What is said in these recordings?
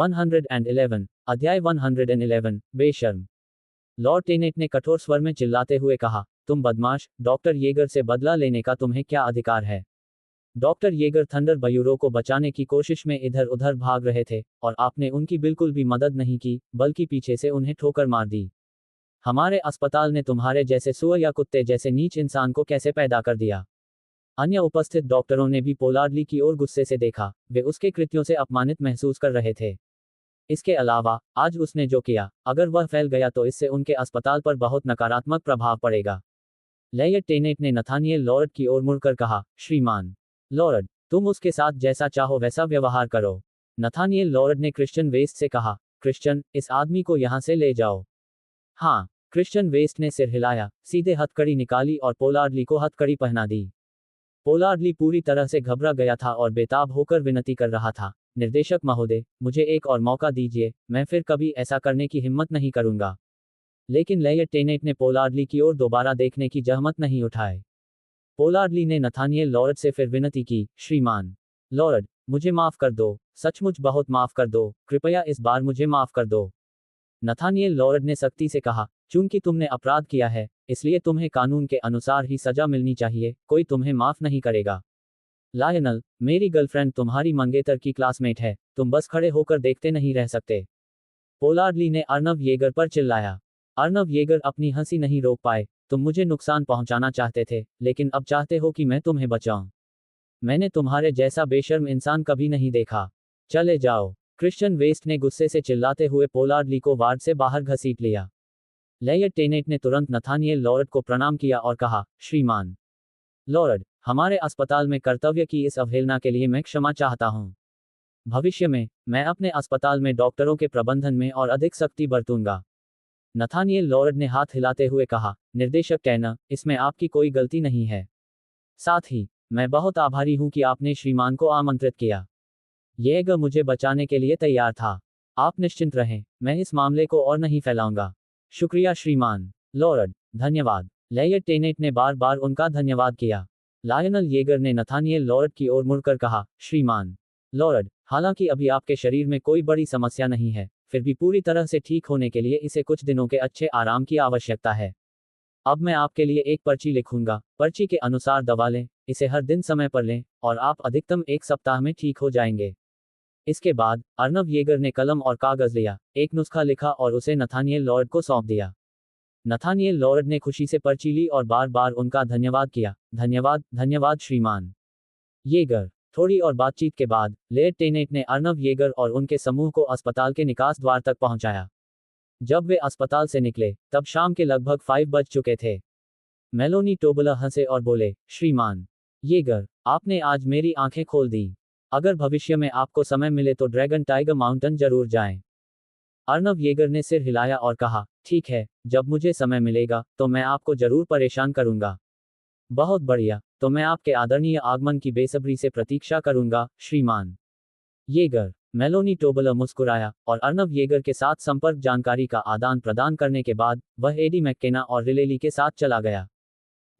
111 अध्याय 111 बेशर्म। Lord Tenet ने कठोर स्वर में चिल्लाते हुए कहा, तुम बदमाश, डॉक्टर येगर से बदला लेने का तुम्हें क्या अधिकार है? डॉक्टर येगर थंडर बयूरो को बचाने की कोशिश में इधर उधर भाग रहे थे और आपने उनकी बिल्कुल भी मदद नहीं की, बल्कि पीछे से उन्हें ठोकर मार दी। हमारे अस्पताल ने तुम्हारे जैसे सुअर या कुत्ते जैसे नीच इंसान को कैसे पैदा कर दिया? अन्य उपस्थित डॉक्टरों ने भी पोलार्ड ली की ओर गुस्से से देखा। वे उसके कृत्यों से अपमानित महसूस कर रहे थे। इसके अलावा आज उसने जो किया, अगर वह फैल गया तो इससे उनके अस्पताल पर बहुत नकारात्मक प्रभाव पड़ेगा। लॉर्ड टेनेट ने नथानिएल लॉर्ड की ओर मुड़कर कहा, श्रीमान लॉर्ड, तुम उसके साथ जैसा चाहो वैसा व्यवहार करो। नथानिएल लॉर्ड ने क्रिश्चियन वेस्ट से कहा, क्रिश्चियन, इस आदमी को यहां से ले जाओ। हाँ। क्रिश्चियन वेस्ट ने सिर हिलाया, सीधे हथकड़ी निकाली और पोलार्ड ली को हथकड़ी पहना दी। पोलार्ड ली पूरी तरह से घबरा गया था और बेताब होकर विनती कर रहा था, निर्देशक महोदय, मुझे एक और मौका दीजिए, मैं फिर कभी ऐसा करने की हिम्मत नहीं करूंगा। लेकिन लॉर्ड टेनेट ने पोलार्ड ली की ओर दोबारा देखने की जहमत नहीं उठाई। पोलार्ड ली ने नथानिएल लॉर्ड से फिर विनती की, श्रीमान लॉर्ड, मुझे माफ कर दो, सचमुच बहुत माफ कर दो, कृपया इस बार मुझे माफ कर दो। नथानिएल लॉर्ड ने सख्ती से कहा, चूंकि तुमने अपराध किया है, इसलिए तुम्हें कानून के अनुसार ही सजा मिलनी चाहिए, कोई तुम्हें माफ नहीं करेगा। लायनल, मेरी गर्लफ्रेंड तुम्हारी मंगेतर की क्लासमेट है, तुम बस खड़े होकर देखते नहीं रह सकते। पोलार्ड ली ने अर्नव येगर पर चिल्लाया। अर्नव येगर अपनी हंसी नहीं रोक पाए, तुम मुझे नुकसान पहुंचाना चाहते थे, लेकिन अब चाहते हो कि मैं तुम्हें बचाऊं। मैंने तुम्हारे जैसा बेशर्म इंसान कभी नहीं देखा। चले जाओ। क्रिश्चियन वेस्ट ने गुस्से से चिल्लाते हुए पोलार्ड ली को वार्ड से बाहर घसीट लिया। लॉर्ड टेनेट ने तुरंत नथानिएल लॉर्ड को प्रणाम किया और कहा, श्रीमान लॉर्ड, हमारे अस्पताल में कर्तव्य की इस अवहेलना के लिए मैं क्षमा चाहता हूं। भविष्य में मैं अपने अस्पताल में डॉक्टरों के प्रबंधन में और अधिक सख्ती बरतूंगा। नथानिएल लॉर्ड ने हाथ हिलाते हुए कहा, निर्देशक टैनर, इसमें आपकी कोई गलती नहीं है। साथ ही मैं बहुत आभारी हूं कि आपने श्रीमान को आमंत्रित किया। येगर मुझे बचाने के लिए तैयार था। आप निश्चिंत रहें, मैं इस मामले को और नहीं फैलाऊंगा। शुक्रिया श्रीमान लॉर्ड, धन्यवाद। लॉर्ड टेनेट ने बार बार उनका धन्यवाद किया। लायनल येगर ने नथानिएल लॉर्ड की ओर मुड़कर कहा, श्रीमान लॉर्ड, हालांकि अभी आपके शरीर में कोई बड़ी समस्या नहीं है, फिर भी पूरी तरह से ठीक होने के लिए इसे कुछ दिनों के अच्छे आराम की आवश्यकता है। अब मैं आपके लिए एक पर्ची लिखूंगा, पर्ची के अनुसार दवा लें, इसे हर दिन समय पर लें, और आप अधिकतम 1 सप्ताह में ठीक हो जाएंगे। इसके बाद अर्नव येगर ने कलम और कागज लिया, एक नुस्खा लिखा और उसे नथानिएल लॉर्ड को सौंप दिया। नथानिएल लॉर्ड ने खुशी से पर्ची ली और बार बार उनका धन्यवाद किया, धन्यवाद, धन्यवाद श्रीमान येगर। थोड़ी और बातचीत के बाद लॉर्ड टेनेट ने अर्नव येगर और उनके समूह को अस्पताल के निकास द्वार तक पहुंचाया। जब वे अस्पताल से निकले, तब शाम के लगभग 5 बज चुके थे। मेलोनी टोबला हंसे और बोले, श्रीमान येगर, आपने आज मेरी आंखें खोल दी। अगर भविष्य में आपको समय मिले तो ड्रैगन टाइगर माउंटेन जरूर जाएं। अर्नव येगर ने सिर हिलाया और कहा, ठीक है, जब मुझे समय मिलेगा तो मैं आपको जरूर परेशान करूंगा। बहुत बढ़िया, तो मैं आपके आदरणीय आगमन की बेसब्री से प्रतीक्षा करूंगा, श्रीमान येगर। मेलोनी टोबला मुस्कुराया और अर्नव येगर के साथ संपर्क जानकारी का आदान प्रदान करने के बाद वह एडी मैक्केना और रिलेली के साथ चला गया।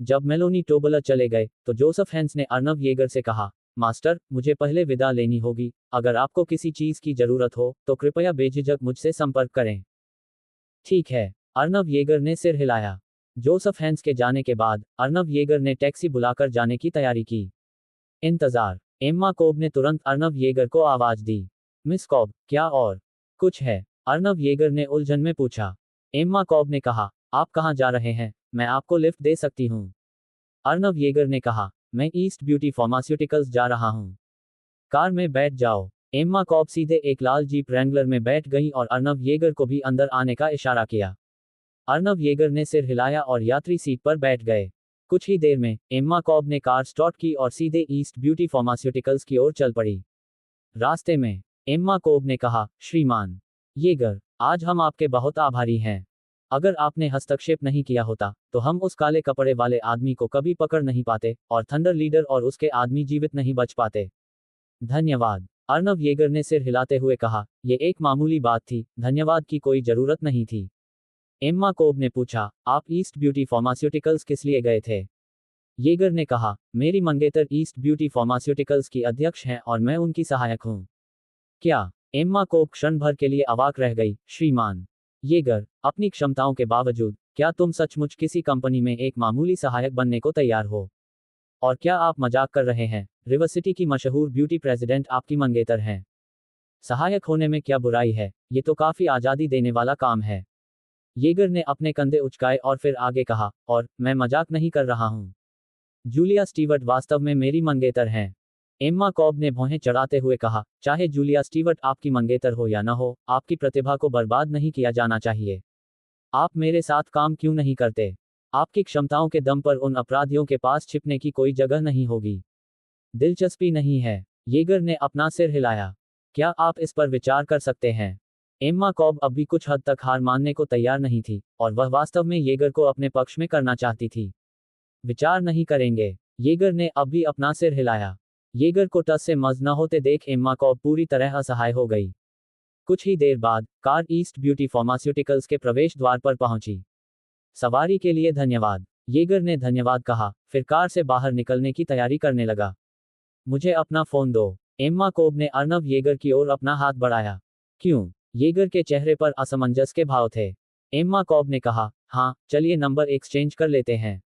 जब मेलोनी टोबला चले गए तो जोसेफ हेंस ने अर्नव येगर से कहा, मास्टर, मुझे पहले विदा लेनी होगी, अगर आपको किसी चीज की जरूरत हो तो कृपया बेझिझक मुझसे संपर्क करें। ठीक है, अर्नव येगर ने सिर हिलाया। जोसेफ हेंस के जाने के बाद अर्नव येगर ने टैक्सी बुलाकर जाने की तैयारी की। इंतजार। एम्मा कोब ने तुरंत अर्नव येगर को आवाज दी। मिस कॉब, क्या और कुछ है? अर्नव येगर ने उलझन में पूछा। एम्मा कॉब ने कहा, आप कहां जा रहे हैं? मैं आपको लिफ्ट दे सकती हूं। अर्नव येगर ने कहा, मैं ईस्ट ब्यूटी फार्मास्यूटिकल्स जा रहा हूं। कार में बैठ जाओ। एम्मा कॉब सीधे एक लाल जीप रैंगलर में बैठ गई और अर्नव येगर को भी अंदर आने का इशारा किया। अर्नव येगर ने सिर हिलाया और यात्री सीट पर बैठ गए। कुछ ही देर में एम्मा कॉब ने कार स्टार्ट की और सीधे ईस्ट ब्यूटी फार्मास्यूटिकल्स की ओर चल पड़ी। रास्ते में एम्मा कोब ने कहा, श्रीमान येगर, आज हम आपके बहुत आभारी हैं। अगर आपने हस्तक्षेप नहीं किया होता तो हम उस काले कपड़े वाले आदमी को कभी पकड़ नहीं पाते और थंडर लीडर और उसके आदमी जीवित नहीं बच पाते। धन्यवाद। अर्नव येगर ने सिर हिलाते हुए कहा, यह एक मामूली बात थी, धन्यवाद की कोई जरूरत नहीं थी। एम्मा कोब ने पूछा, आप ईस्ट ब्यूटी फार्मास्यूटिकल्स किस लिए गए थे? येगर ने कहा, मेरी मंगेतर ईस्ट ब्यूटी फार्मास्यूटिकल्स की अध्यक्ष हैं और मैं उनकी सहायक हूं। क्या एम्मा कोब क्षण भर के लिए अवाक रह गई। श्रीमान येगर, अपनी क्षमताओं के बावजूद, क्या तुम सचमुच किसी कंपनी में एक मामूली सहायक बनने को तैयार हो? और क्या आप मजाक कर रहे हैं? रिवर्सिटी की मशहूर ब्यूटी प्रेसिडेंट आपकी मंगेतर हैं। सहायक होने में क्या बुराई है? ये तो काफी आजादी देने वाला काम है। येगर ने अपने कंधे उचकाए और फिर आगे कहा, और मैं मजाक नहीं कर रहा हूं। जूलिया स्टीवर्ट वास्तव में मेरी मंगेतर हैं। एम्मा कॉब ने भौहें चढ़ाते हुए कहा, चाहे जूलिया स्टीवर्ट आपकी मंगेतर हो या न हो, आपकी प्रतिभा को बर्बाद नहीं किया जाना चाहिए। आप मेरे साथ काम क्यों नहीं करते? आपकी क्षमताओं के दम पर उन अपराधियों के पास छिपने की कोई जगह नहीं होगी। दिलचस्पी नहीं है। येगर ने अपना सिर हिलाया। क्या आप इस पर विचार कर सकते हैं? एम्मा कॉब अब भी कुछ हद तक हार मानने को तैयार नहीं थी, और वह वास्तव में येगर को अपने पक्ष में करना चाहती थी। विचार नहीं करेंगे। येगर ने अब भी अपना सिर हिलाया। येगर को टस से मज न होते देख एम्मा कॉब पूरी तरह असहाय हो गई। कुछ ही देर बाद कार ईस्ट ब्यूटी फार्मास्यूटिकल्स के प्रवेश द्वार पर पहुंची। सवारी के लिए धन्यवाद। येगर ने धन्यवाद कहा, फिर कार से बाहर निकलने की तैयारी करने लगा। मुझे अपना फोन दो। एम्मा कोब ने अर्नव येगर की ओर अपना हाथ बढ़ाया। क्यों? येगर के चेहरे पर असमंजस के भाव थे। एम्मा कॉब ने कहा, हाँ, चलिए नंबर एक्सचेंज कर लेते हैं।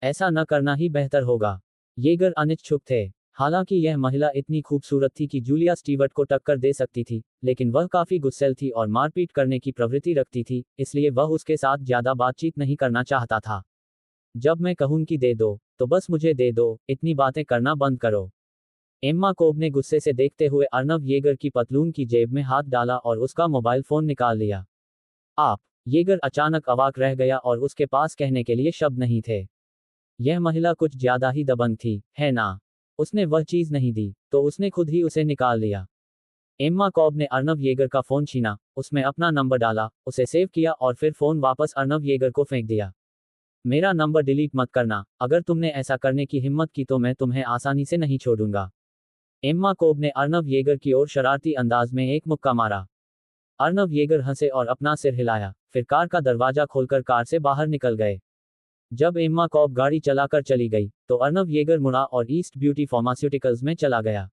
ऐसा न करना ही बेहतर होगा। येगर अनिच्छुक थे। हालांकि यह महिला इतनी खूबसूरत थी कि जूलिया स्टीवर्ट को टक्कर दे सकती थी, लेकिन वह काफी गुस्सैल थी और मारपीट करने की प्रवृत्ति रखती थी, इसलिए वह उसके साथ ज्यादा बातचीत नहीं करना चाहता था। जब मैं कहूं कि दे दो, तो बस मुझे दे दो, इतनी बातें करना बंद करो। एम्मा कोब ने गुस्से से देखते हुए अर्नव येगर की पतलून की जेब में हाथ डाला और उसका मोबाइल फोन निकाल लिया। आप? येगर अचानक अवाक रह गया और उसके पास कहने के लिए शब्द नहीं थे। यह महिला कुछ ज्यादा ही दबंग थी, है ना? उसने वह चीज नहीं दी, तो उसने खुद ही उसे निकाल लिया। एम्मा कॉब ने अर्नव येगर का फोन छीना, उसमें अपना नंबर डाला, उसे सेव किया और फिर फोन वापस अर्नव येगर को फेंक दिया। मेरा नंबर डिलीट मत करना, अगर तुमने ऐसा करने की हिम्मत की तो मैं तुम्हें आसानी से नहीं छोड़ूंगा। एम्मा कोब ने अर्नव येगर की ओर शरारती अंदाज में एक मुक्का मारा। अर्नव येगर हंसे और अपना सिर हिलाया, फिर कार का दरवाजा खोलकर कार से बाहर निकल गए। जब एम्मा कॉब गाड़ी चलाकर चली गई, तो अर्नव येगर मुड़ा और ईस्ट ब्यूटी फार्मास्यूटिकल्स में चला गया।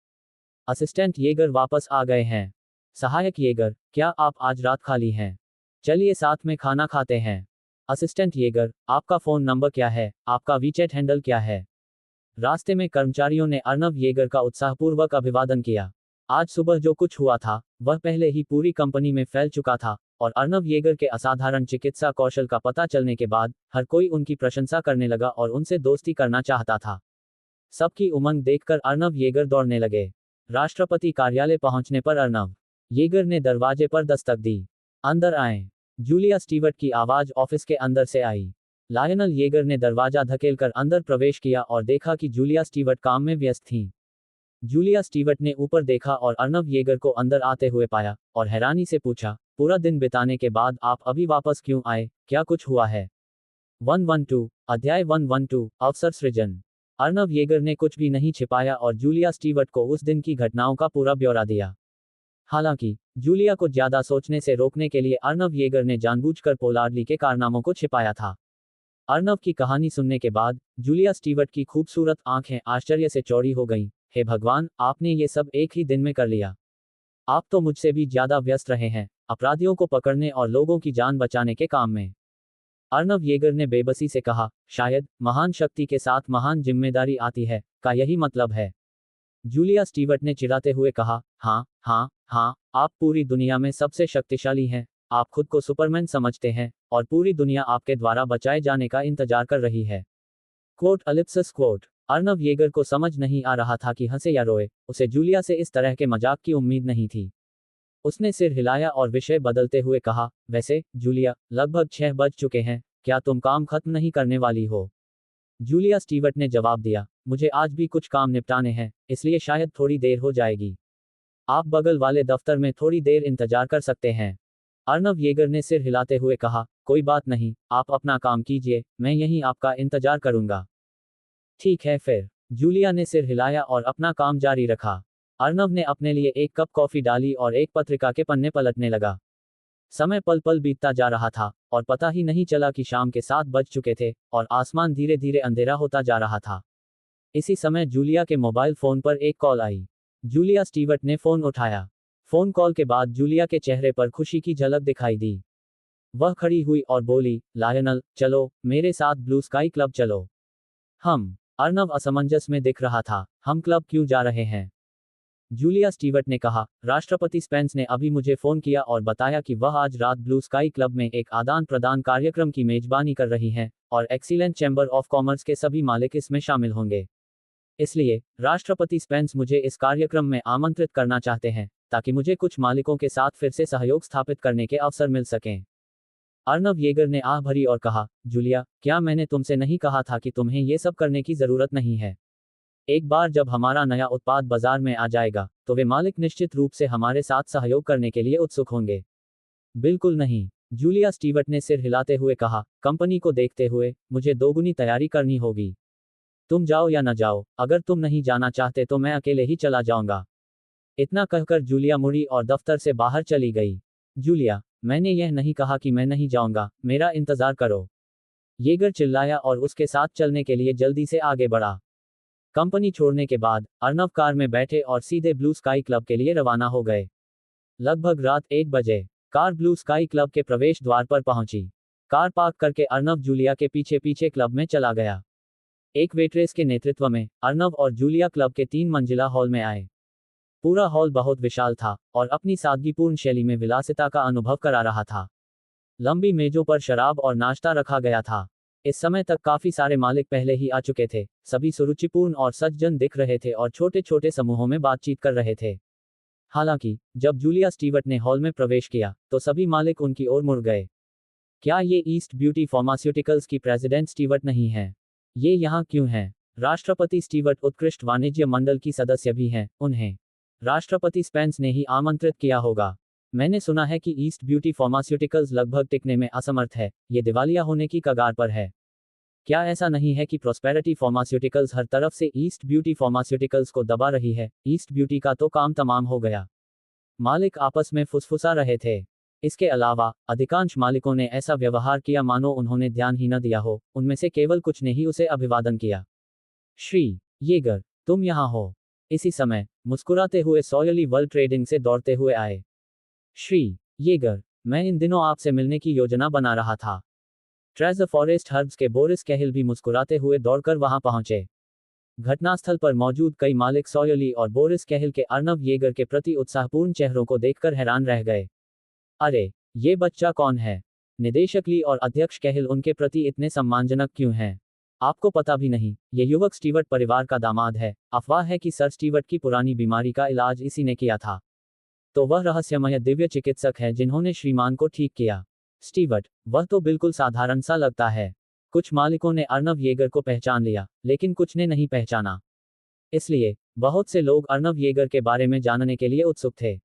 असिस्टेंट येगर वापस आ गए हैं। सहायक येगर, क्या आप आज रात खाली हैं? चलिए साथ में खाना खाते हैं। असिस्टेंट येगर, आपका फोन नंबर क्या है? आपका वीचैट हैंडल क्या है? रास्ते में कर्मचारियों ने अर्नव येगर का उत्साहपूर्वक अभिवादन किया। आज सुबह जो कुछ हुआ था, वह पहले ही पूरी कंपनी में फैल चुका था, और अर्नव येगर के असाधारण चिकित्सा कौशल का पता चलने के बाद हर कोई उनकी प्रशंसा करने लगा और उनसे दोस्ती करना चाहता था। सबकी उमंग देखकर अर्नव येगर दौड़ने लगे। राष्ट्रपति कार्यालय पहुंचने पर अर्नव येगर ने दरवाजे पर दस्तक दी। अंदर आएं। जूलिया स्टीवर्ट की आवाज ऑफिस के अंदर से आई। लायनल येगर ने दरवाजा धकेलकर अंदर प्रवेश किया और देखा कि जूलिया स्टीवर्ट काम में व्यस्त थीं। जूलिया स्टीवर्ट ने ऊपर देखा और अर्नव येगर को अंदर आते हुए पाया, और हैरानी से पूछा, पूरा दिन बिताने के बाद आप अभी वापस क्यों आए? क्या कुछ हुआ है? 112 अध्याय 112 अवसर सृजन। अर्नव येगर ने कुछ भी नहीं छिपाया और जूलिया स्टीवर्ट को उस दिन की घटनाओं का पूरा ब्यौरा दिया। हालांकि जूलिया को ज्यादा सोचने से रोकने के लिए अर्नव येगर ने जानबूझकर पोलार्डली के कारनामों को छिपाया था। अर्नव की कहानी सुनने के बाद जूलिया स्टीवर्ट की खूबसूरत आंखें आश्चर्य से चौड़ी हो गईं। हे भगवान, आपने ये सब एक ही दिन में कर लिया। आप तो मुझसे भी ज्यादा व्यस्त रहे हैं, अपराधियों को पकड़ने और लोगों की जान बचाने के काम में। अर्नव येगर ने बेबसी से कहा, शायद महान शक्ति के साथ महान जिम्मेदारी आती है, का यही मतलब है। जूलिया स्टीवर्ट ने चिढ़ाते हुए कहा, हाँ हाँ हाँ, आप पूरी दुनिया में सबसे शक्तिशाली हैं, आप खुद को सुपरमैन समझते हैं, और पूरी दुनिया आपके द्वारा बचाए जाने का इंतजार कर रही है। Quote ellipsis quote. Arnav Yeager को समझ नहीं आ रहा था कि हंसे या रोए, उसे जूलिया से इस तरह के मजाक की उम्मीद नहीं थी। उसने सिर हिलाया और विषय बदलते हुए कहा, वैसे जूलिया, लगभग 6 बज चुके हैं, क्या तुम काम खत्म नहीं करने वाली हो? जूलिया स्टीवर्ट ने जवाब दिया, मुझे आज भी कुछ काम निपटाने हैं, इसलिए शायद थोड़ी देर हो जाएगी। आप बगल वाले दफ्तर में थोड़ी देर इंतजार कर सकते हैं। अर्नव येगर ने सिर हिलाते हुए कहा, कोई बात नहीं, आप अपना काम कीजिए, मैं यहीं आपका इंतजार करूंगा। ठीक है फिर। जूलिया ने सिर हिलाया और अपना काम जारी रखा। अर्नव ने अपने लिए एक कप कॉफी डाली और एक पत्रिका के पन्ने पलटने लगा। समय पल पल बीतता जा रहा था, और पता ही नहीं चला कि शाम के 7 बज चुके थे, और आसमान धीरे धीरे अंधेरा होता जा रहा था। इसी समय जूलिया के मोबाइल फोन पर एक कॉल आई। जूलिया स्टीवर्ट ने फोन उठाया। फोन कॉल के बाद जूलिया के चेहरे पर खुशी की झलक दिखाई दी। वह खड़ी हुई और बोली, लायनल, चलो, मेरे साथ ब्लू स्काई क्लब चलो। हम। अर्नव असमंजस में दिख रहा था। हम क्लब क्यों जा रहे हैं? जूलिया स्टीवर्ट ने कहा, राष्ट्रपति स्पेंस ने अभी मुझे फोन किया और बताया कि वह आज रात ब्लू स्काई क्लब में एक आदान प्रदान कार्यक्रम की मेजबानी कर रही हैं, और एक्सीलेंट चैम्बर ऑफ कॉमर्स के सभी मालिक इसमें शामिल होंगे। इसलिए राष्ट्रपति स्पेंस मुझे इस कार्यक्रम में आमंत्रित करना चाहते हैं, ताकि मुझे कुछ मालिकों के साथ फिर से सहयोग स्थापित करने के अवसर मिल सकें। अर्नव येगर ने आह भरी और कहा, जूलिया, क्या मैंने तुमसे नहीं कहा था कि तुम्हें ये सब करने की जरूरत नहीं है? एक बार जब हमारा नया उत्पाद बाजार में आ जाएगा, तो वे मालिक निश्चित रूप से हमारे साथ सहयोग करने के लिए उत्सुक होंगे। बिल्कुल नहीं, जूलिया स्टीवर्ट ने सिर हिलाते हुए कहा, कंपनी को देखते हुए मुझे दोगुनी तैयारी करनी होगी। तुम जाओ या न जाओ, अगर तुम नहीं जाना चाहते तो मैं अकेले ही चला जाऊंगा। इतना कहकर जूलिया मुड़ी और दफ्तर से बाहर चली गई। जूलिया, मैंने यह नहीं कहा कि मैं नहीं जाऊंगा, मेरा इंतजार करो। येगर चिल्लाया और उसके साथ चलने के लिए जल्दी से आगे बढ़ा। कंपनी छोड़ने के बाद अर्नव कार में बैठे और सीधे ब्लू स्काई क्लब के लिए रवाना हो गए। लगभग रात 1 बजे कार ब्लू स्काई क्लब के प्रवेश द्वार पर पहुंची। कार पार्क करके अर्नव जूलिया के पीछे पीछे क्लब में चला गया। एक वेट्रेस के नेतृत्व में अर्नव और जूलिया क्लब के 3 मंजिला हॉल में आए। पूरा हॉल बहुत विशाल था और अपनी सादगीपूर्ण शैली में विलासिता का अनुभव करा रहा था। लंबी मेजों पर शराब और नाश्ता रखा गया था। इस समय तक काफी सारे मालिक पहले ही आ चुके थे। सभी सुरुचिपूर्ण और सज्जन दिख रहे थे और छोटे छोटे समूहों में बातचीत कर रहे थे। हालांकि जब जूलिया स्टीवर्ट ने हॉल में प्रवेश किया, तो सभी मालिक उनकी ओर मुड़ गए। क्या ये ईस्ट ब्यूटी फार्मास्यूटिकल्स की प्रेसिडेंट स्टीवर्ट नहीं है? ये यहाँ क्यों है? राष्ट्रपति स्टीवर्ट उत्कृष्ट वाणिज्य मंडल की सदस्य भी हैं, उन्हें राष्ट्रपति स्पेंस ने ही आमंत्रित किया होगा। मैंने सुना है कि ईस्ट ब्यूटी फार्मास्यूटिकल्स लगभग टिकने में असमर्थ है, ये दिवालिया होने की कगार पर है। क्या ऐसा नहीं है कि प्रॉस्पेरिटी फार्मास्यूटिकल्स हर तरफ से ईस्ट ब्यूटी फार्मास्यूटिकल्स को दबा रही है? ईस्ट ब्यूटी का तो काम तमाम हो गया। मालिक आपस में फुसफुसा रहे थे। इसके अलावा अधिकांश मालिकों ने ऐसा व्यवहार किया मानो उन्होंने ध्यान ही न दिया हो। उनमें से केवल कुछ ने ही उसे अभिवादन किया। श्री येगर, तुम यहाँ हो। इसी समय मुस्कुराते हुए सॉयली वर्ल्ड ट्रेडिंग से दौड़ते हुए आए। श्री येगर, मैं इन दिनों आपसे मिलने की योजना बना रहा था। ट्रेजर फॉरेस्ट हर्ब्स के बोरिस कैहिल भी मुस्कुराते हुए दौड़कर वहां पहुंचे। घटनास्थल पर मौजूद कई मालिक सॉयली और बोरिस कैहिल के अर्नव येगर के प्रति उत्साहपूर्ण चेहरों को देखकर हैरान रह गए। अरे, ये बच्चा कौन है? निदेशक ली और अध्यक्ष कैहिल उनके प्रति इतने सम्मानजनक क्यों हैं? आपको पता भी नहीं, ये युवक स्टीवर्ट परिवार का दामाद है। अफवाह है कि सर स्टीवर्ट की पुरानी बीमारी का इलाज इसी ने किया था। तो वह रहस्यमय दिव्य चिकित्सक है जिन्होंने श्रीमान को ठीक किया। स्टीवर्ट, वह तो बिल्कुल साधारण सा लगता है। कुछ मालिकों ने अर्नव येगर को पहचान लिया, लेकिन कुछ ने नहीं पहचाना। इसलिए बहुत से लोग अर्नव येगर के बारे में जानने के लिए उत्सुक थे।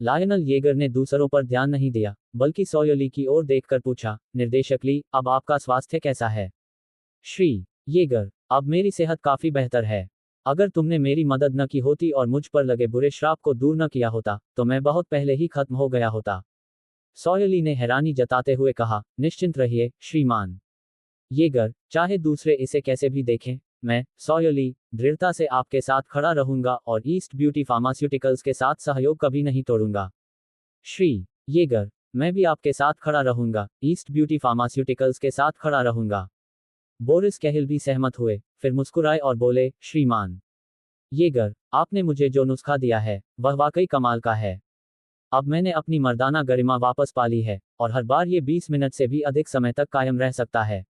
लायनल येगर ने दूसरों पर ध्यान नहीं दिया, बल्कि सॉयली की ओर देखकर पूछा, निर्देशक ली, अब आपका स्वास्थ्य कैसा है? श्री येगर, अब मेरी सेहत काफी बेहतर है। अगर तुमने मेरी मदद न की होती और मुझ पर लगे बुरे श्राप को दूर न किया होता, तो मैं बहुत पहले ही खत्म हो गया होता। सॉयली ने हैरानी जताते हुए कहा, निश्चिंत रहिए, श्रीमान येगर, चाहे दूसरे इसे कैसे भी देखें, मैं, सॉयली, दृढ़ता से आपके साथ खड़ा रहूंगा और ईस्ट ब्यूटी फार्मास्यूटिकल्स के साथ सहयोग कभी नहीं तोड़ूंगा। श्री येगर, मैं भी आपके साथ खड़ा रहूंगा, ईस्ट ब्यूटी फार्मास्यूटिकल्स के साथ खड़ा रहूंगा। बोरिस कैहिल भी सहमत हुए, फिर मुस्कुराए और बोले, श्रीमान येगर, आपने मुझे जो नुस्खा दिया है, वह वाकई कमाल का है। अब मैंने अपनी मर्दाना गरिमा वापस पा ली है, और हर बार ये 20 मिनट से भी अधिक समय तक कायम रह सकता है।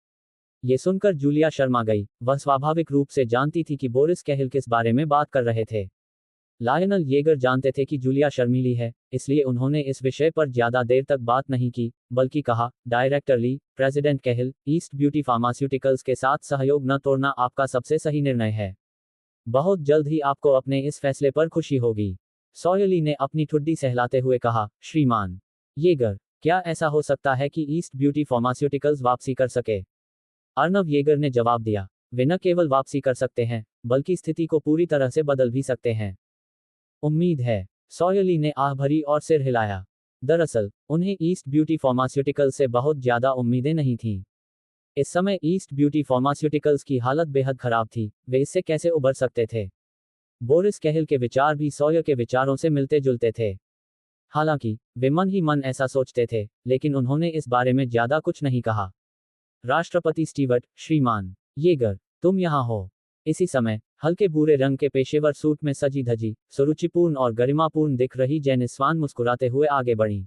ये सुनकर जूलिया शर्मा गई। वह स्वाभाविक रूप से जानती थी कि बोरिस कैहिल किस बारे में बात कर रहे थे। लायनल येगर जानते थे कि जूलिया शर्मीली है, इसलिए उन्होंने इस विषय पर ज्यादा देर तक बात नहीं की, बल्कि कहा, डायरेक्टर ली, प्रेसिडेंट कैहिल, ईस्ट ब्यूटी फार्मास्यूटिकल्स के साथ सहयोग न तोड़ना आपका सबसे सही निर्णय है। बहुत जल्द ही आपको अपने इस फैसले पर खुशी होगी। सॉयली ने अपनी ठुड्डी सहलाते हुए कहा, श्रीमान येगर, क्या ऐसा हो सकता है कि ईस्ट ब्यूटी फार्मास्यूटिकल्स वापसी कर सके? अर्नव येगर ने जवाब दिया, वे न केवल वापसी कर सकते हैं, बल्कि स्थिति को पूरी तरह से बदल भी सकते हैं। उम्मीद है। सॉयली ने आह भरी और सिर हिलाया। दरअसल उन्हें ईस्ट ब्यूटी फार्मास्यूटिकल्स से बहुत ज्यादा उम्मीदें नहीं थीं। इस समय ईस्ट ब्यूटी फार्मास्यूटिकल्स की हालत बेहद खराब थी। वे इससे कैसे उबर सकते थे? बोरिस कैहिल के विचार भी सॉयर के विचारों से मिलते जुलते थे। हालांकि वे मन ही मन ऐसा सोचते थे, लेकिन उन्होंने इस बारे में ज्यादा कुछ नहीं कहा। राष्ट्रपति स्टीवर्ट, श्रीमान येगर, तुम यहाँ हो। इसी समय हल्के भूरे रंग के पेशेवर सूट में सजी धजी, सुरुचिपूर्ण और गरिमापूर्ण दिख रही जेनिस स्वान मुस्कुराते हुए आगे बढ़ी।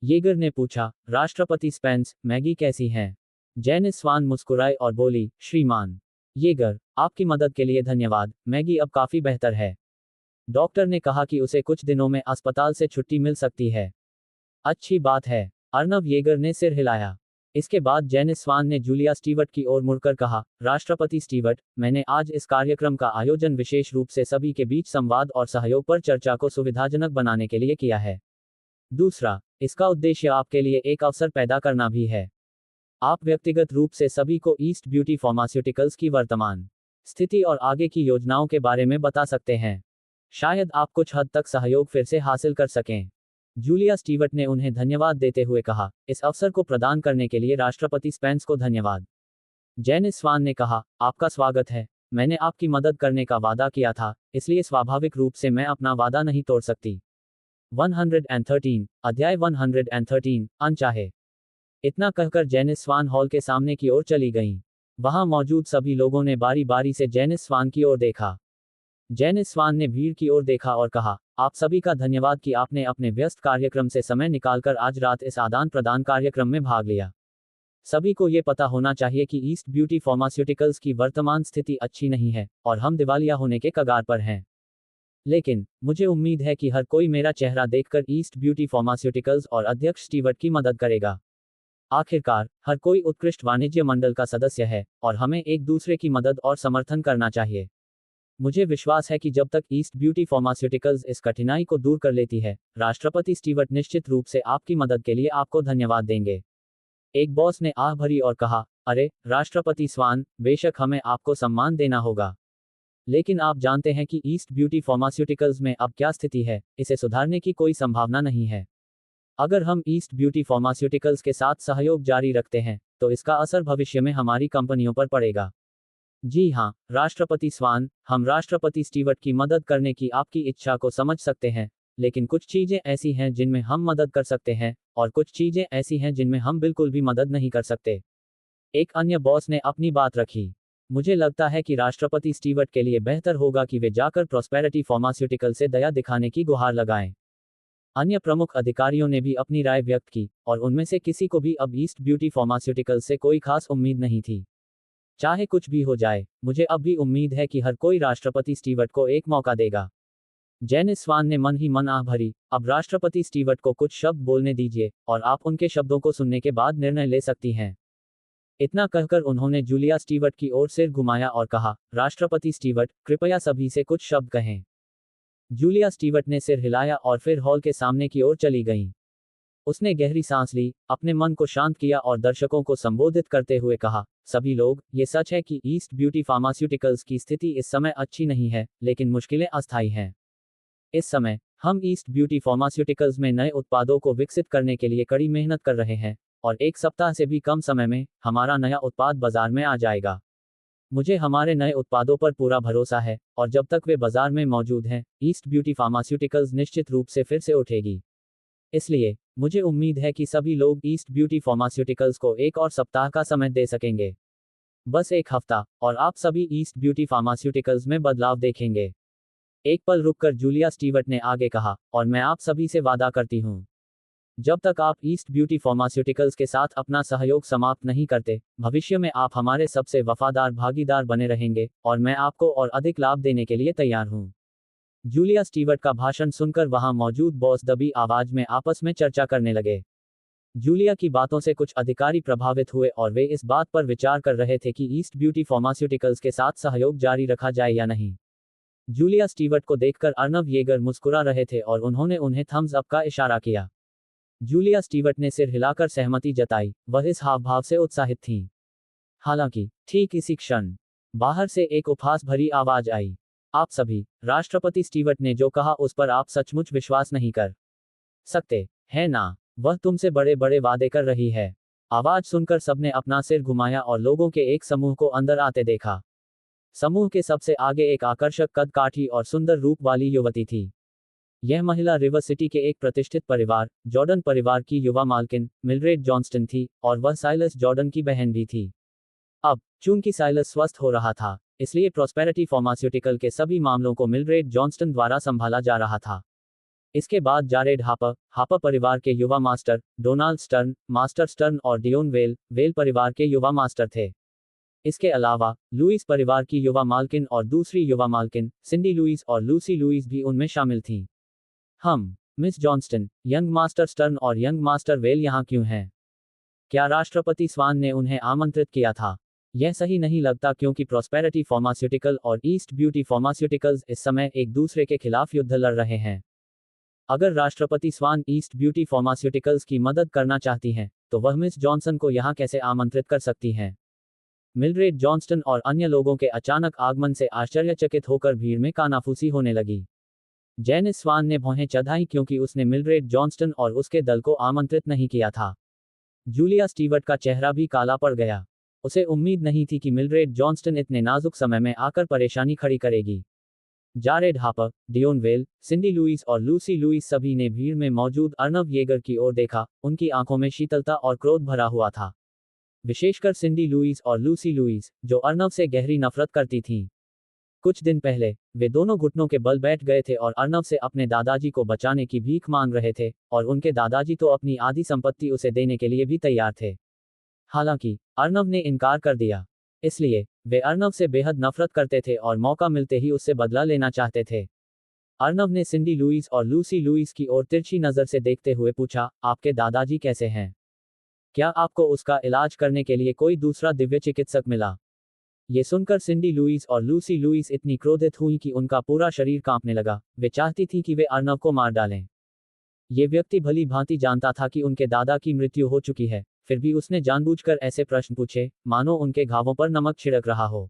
येगर ने पूछा, राष्ट्रपति स्पेंस, मैगी कैसी हैं? जेनिस स्वान मुस्कुराई और बोली, श्रीमान येगर, आपकी मदद के लिए धन्यवाद, मैगी अब काफी बेहतर है। डॉक्टर ने कहा कि उसे कुछ दिनों में अस्पताल से छुट्टी मिल सकती है। अच्छी बात है। अर्नव येगर ने सिर हिलाया। इसके बाद जेनिस स्वान ने जूलिया स्टीवर्ट की ओर मुड़कर कहा, राष्ट्रपति स्टीवर्ट, मैंने आज इस कार्यक्रम का आयोजन विशेष रूप से सभी के बीच संवाद और सहयोग पर चर्चा को सुविधाजनक बनाने के लिए किया है। दूसरा, इसका उद्देश्य आपके लिए एक अवसर पैदा करना भी है। आप व्यक्तिगत रूप से सभी को ईस्ट ब्यूटी फार्मास्यूटिकल्स की वर्तमान स्थिति और आगे की योजनाओं के बारे में बता सकते हैं। शायद आप कुछ हद तक सहयोग फिर से हासिल कर सकें। जूलिया स्टीवर्ट ने उन्हें धन्यवाद देते हुए कहा, इस अवसर को प्रदान करने के लिए राष्ट्रपति स्पेंस को धन्यवाद। जेनिस स्वान ने कहा, आपका स्वागत है। मैंने आपकी मदद करने का वादा किया था, इसलिए स्वाभाविक रूप से मैं अपना वादा नहीं तोड़ सकती। 113, अध्याय 113, अनचाहे। इतना कहकर जेनिस स्वान हॉल के सामने की ओर चली गईं। वहां मौजूद सभी लोगों ने बारी बारी से जेनिस स्वान की ओर देखा। जेनिस स्वान ने भीड़ की ओर देखा और कहा, आप सभी का धन्यवाद कि आपने अपने व्यस्त कार्यक्रम से समय निकालकर आज रात इस आदान प्रदान कार्यक्रम में भाग लिया। सभी को ये पता होना चाहिए कि ईस्ट ब्यूटी फार्मास्यूटिकल्स की वर्तमान स्थिति अच्छी नहीं है और हम दिवालिया होने के कगार पर हैं। लेकिन मुझे उम्मीद है कि हर कोई मेरा चेहरा देखकर ईस्ट ब्यूटी फार्मास्यूटिकल्स और अध्यक्ष स्टीवर्ट की मदद करेगा। आखिरकार हर कोई उत्कृष्ट वाणिज्य मंडल का सदस्य है और हमें एक दूसरे की मदद और समर्थन करना चाहिए। मुझे विश्वास है कि जब तक ईस्ट ब्यूटी फार्मास्यूटिकल्स इस कठिनाई को दूर कर लेती है, राष्ट्रपति स्टीवर्ट निश्चित रूप से आपकी मदद के लिए आपको धन्यवाद देंगे। एक बॉस ने आह भरी और कहा, अरे राष्ट्रपति स्वान, बेशक हमें आपको सम्मान देना होगा। लेकिन आप जानते हैं कि ईस्ट ब्यूटी फार्मास्यूटिकल्स में अब क्या स्थिति है, इसे सुधारने की कोई संभावना नहीं है। अगर हम ईस्ट ब्यूटी फार्मास्यूटिकल्स के साथ सहयोग जारी रखते हैं, तो इसका असर भविष्य में हमारी कंपनियों पर पड़ेगा। जी हाँ, राष्ट्रपति स्वान, हम राष्ट्रपति स्टीवर्ट की मदद करने की आपकी इच्छा को समझ सकते हैं, लेकिन कुछ चीजें ऐसी हैं जिनमें हम मदद कर सकते हैं, और कुछ चीजें ऐसी हैं जिनमें हम बिल्कुल भी मदद नहीं कर सकते। एक अन्य बॉस ने अपनी बात रखी। मुझे लगता है कि राष्ट्रपति स्टीवर्ट के लिए बेहतर होगा कि वे जाकर प्रॉस्पेरिटी फार्मास्यूटिकल से दया दिखाने की गुहार लगाएं। अन्य प्रमुख अधिकारियों ने भी अपनी राय व्यक्त की, और उनमें से किसी को भी अब ईस्ट ब्यूटी फार्मास्यूटिकल से कोई खास उम्मीद नहीं थी। चाहे कुछ भी हो जाए, मुझे अब भी उम्मीद है कि हर कोई राष्ट्रपति स्टीवर्ट को एक मौका देगा। जेनिस स्वान ने मन ही मन आह भरी, अब राष्ट्रपति स्टीवर्ट को कुछ शब्द बोलने दीजिए, और आप उनके शब्दों को सुनने के बाद निर्णय ले सकती हैं। इतना कहकर उन्होंने जूलिया स्टीवर्ट की ओर सिर घुमाया और कहा, राष्ट्रपति स्टीवर्ट, कृपया सभी से कुछ शब्द कहें। जूलिया स्टीवर्ट ने सिर हिलाया और फिर हॉल के सामने की ओर चली गईं। उसने गहरी सांस ली, अपने मन को शांत किया और दर्शकों को संबोधित करते हुए कहा, सभी लोग, ये सच है कि ईस्ट ब्यूटी फार्मास्यूटिकल्स की स्थिति इस समय अच्छी नहीं है, लेकिन मुश्किलें अस्थायी हैं। इस समय हम ईस्ट ब्यूटी फार्मास्यूटिकल्स में नए उत्पादों को विकसित करने के लिए कड़ी मेहनत कर रहे हैं, और एक सप्ताह से भी कम समय में हमारा नया उत्पाद बाजार में आ जाएगा। मुझे हमारे नए उत्पादों पर पूरा भरोसा है, और जब तक वे बाजार में मौजूद हैं, ईस्ट ब्यूटी फार्मास्यूटिकल्स निश्चित रूप से फिर से उठेगी। इसलिए मुझे उम्मीद है कि सभी लोग ईस्ट ब्यूटी फार्मास्यूटिकल्स को एक और सप्ताह का समय दे सकेंगे। बस एक हफ्ता, और आप सभी ईस्ट ब्यूटी फार्मास्यूटिकल्स में बदलाव देखेंगे। एक पल रुककर जूलिया स्टीवर्ट ने आगे कहा, और मैं आप सभी से वादा करती हूँ, जब तक आप ईस्ट ब्यूटी फार्मास्यूटिकल्स के साथ अपना सहयोग समाप्त नहीं करते, भविष्य में आप हमारे सबसे वफादार भागीदार बने रहेंगे, और मैं आपको और अधिक लाभ देने के लिए तैयार हूँ। जूलिया स्टीवर्ट का भाषण सुनकर वहां मौजूद बॉस दबी आवाज में आपस में चर्चा करने लगे। जूलिया की बातों से कुछ अधिकारी प्रभावित हुए और वे इस बात पर विचार कर रहे थे कि ईस्ट ब्यूटी फार्मास्यूटिकल्स के साथ सहयोग जारी रखा जाए या नहीं। जूलिया स्टीवर्ट को देखकर अर्नव येगर मुस्कुरा रहे थे और उन्होंने उन्हें थम्स अप का इशारा किया। जूलिया स्टीवर्ट ने सिर हिलाकर सहमति जताई, वह इस हाव भाव से उत्साहित थीं। हालांकि ठीक इसी क्षण बाहर से एक उपहास भरी आवाज आई, आप सभी, राष्ट्रपति स्टीवर्ट ने जो कहा उस पर आप सचमुच विश्वास नहीं कर सकते, है ना? वह तुमसे बड़े बड़े वादे कर रही है। आवाज सुनकर सबने अपना सिर घुमाया और लोगों के एक समूह को अंदर आते देखा। समूह के सबसे आगे एक आकर्षक कद काठी और सुंदर रूप वाली युवती थी। यह महिला रिवर सिटी के एक प्रतिष्ठित परिवार जॉर्डन परिवार की युवा मालकिन मिलड्रेड जॉनस्टन थी और वह साइलस जॉर्डन की बहन भी थी। अब चूंकि साइलस स्वस्थ हो रहा था, इसलिए प्रॉस्पेरिटी फार्मास्यूटिकल के सभी मामलों को मिलड्रेड जॉनस्टन द्वारा संभाला जा रहा था। इसके बाद जारेड हापर परिवार के युवा master Donald stern, master stern और डियोन वेल परिवार के युवा मास्टर थे। इसके अलावा लुइस परिवार की युवा मालकिन और दूसरी युवा मालकिन सिंडी लुइस और लूसी लुइस भी उनमें शामिल थीं। Miss Johnston, young master stern और यंग मास्टर वेल यहाँ क्यों हैं? क्या राष्ट्रपति स्वान ने उन्हें आमंत्रित किया था? यह सही नहीं लगता क्योंकि प्रॉस्पेरिटी फार्मास्यूटिकल और ईस्ट ब्यूटी फार्मास्यूटिकल्स इस समय एक दूसरे के खिलाफ युद्ध लड़ रहे हैं। अगर राष्ट्रपति स्वान ईस्ट ब्यूटी फार्मास्यूटिकल्स की मदद करना चाहती हैं, तो वह मिस जॉनसन को यहाँ कैसे आमंत्रित कर सकती हैं? मिलड्रेड जॉनस्टन और अन्य लोगों के अचानक आगमन से आश्चर्यचकित होकर भीड़ में कानाफूसी होने लगी। जेनिस स्वान ने भौहें चढ़ाई क्योंकि उसने मिलड्रेड जॉनस्टन और उसके दल को आमंत्रित नहीं किया था। जूलिया स्टीवर्ट का चेहरा भी काला पड़ गया। उसे उम्मीद नहीं थी कि मिलड्रेड जॉनस्टन इतने नाजुक समय में आकर परेशानी खड़ी करेगी। Jared hopper, Dion well, सिंडी Louis और लूसी लुइस सभी ने भीड़ में मौजूद अर्नव येगर की ओर देखा। उनकी आंखों में शीतलता और क्रोध भरा हुआ था। विशेषकर सिंडी लुइस और लूसी लुइस, जो अर्नव से गहरी नफरत करती थीं। कुछ दिन पहले वे दोनों घुटनों के बल बैठ गए थे और अर्नव से अपने दादाजी को बचाने की भीख मांग रहे थे, और उनके दादाजी तो अपनी आधी संपत्ति उसे देने के लिए भी तैयार थे। हालांकि अर्नव ने इनकार कर दिया। इसलिए वे अर्नव से बेहद नफरत करते थे और मौका मिलते ही उससे बदला लेना चाहते थे। अर्नव ने सिंडी लुइस और लूसी लुइस की ओर तिरछी नजर से देखते हुए पूछा, आपके दादाजी कैसे हैं? क्या आपको उसका इलाज करने के लिए कोई दूसरा दिव्य चिकित्सक मिला? ये सुनकर सिंडी लुइस और लूसी लुइस इतनी क्रोधित हुई कि उनका पूरा शरीर कांपने लगा। वे चाहती थी कि वे अर्नव को मार डालें। ये व्यक्ति भली भांति जानता था कि उनके दादा की मृत्यु हो चुकी है, फिर भी उसने जानबूझकर ऐसे प्रश्न पूछे, मानो उनके घावों पर नमक छिड़क रहा हो।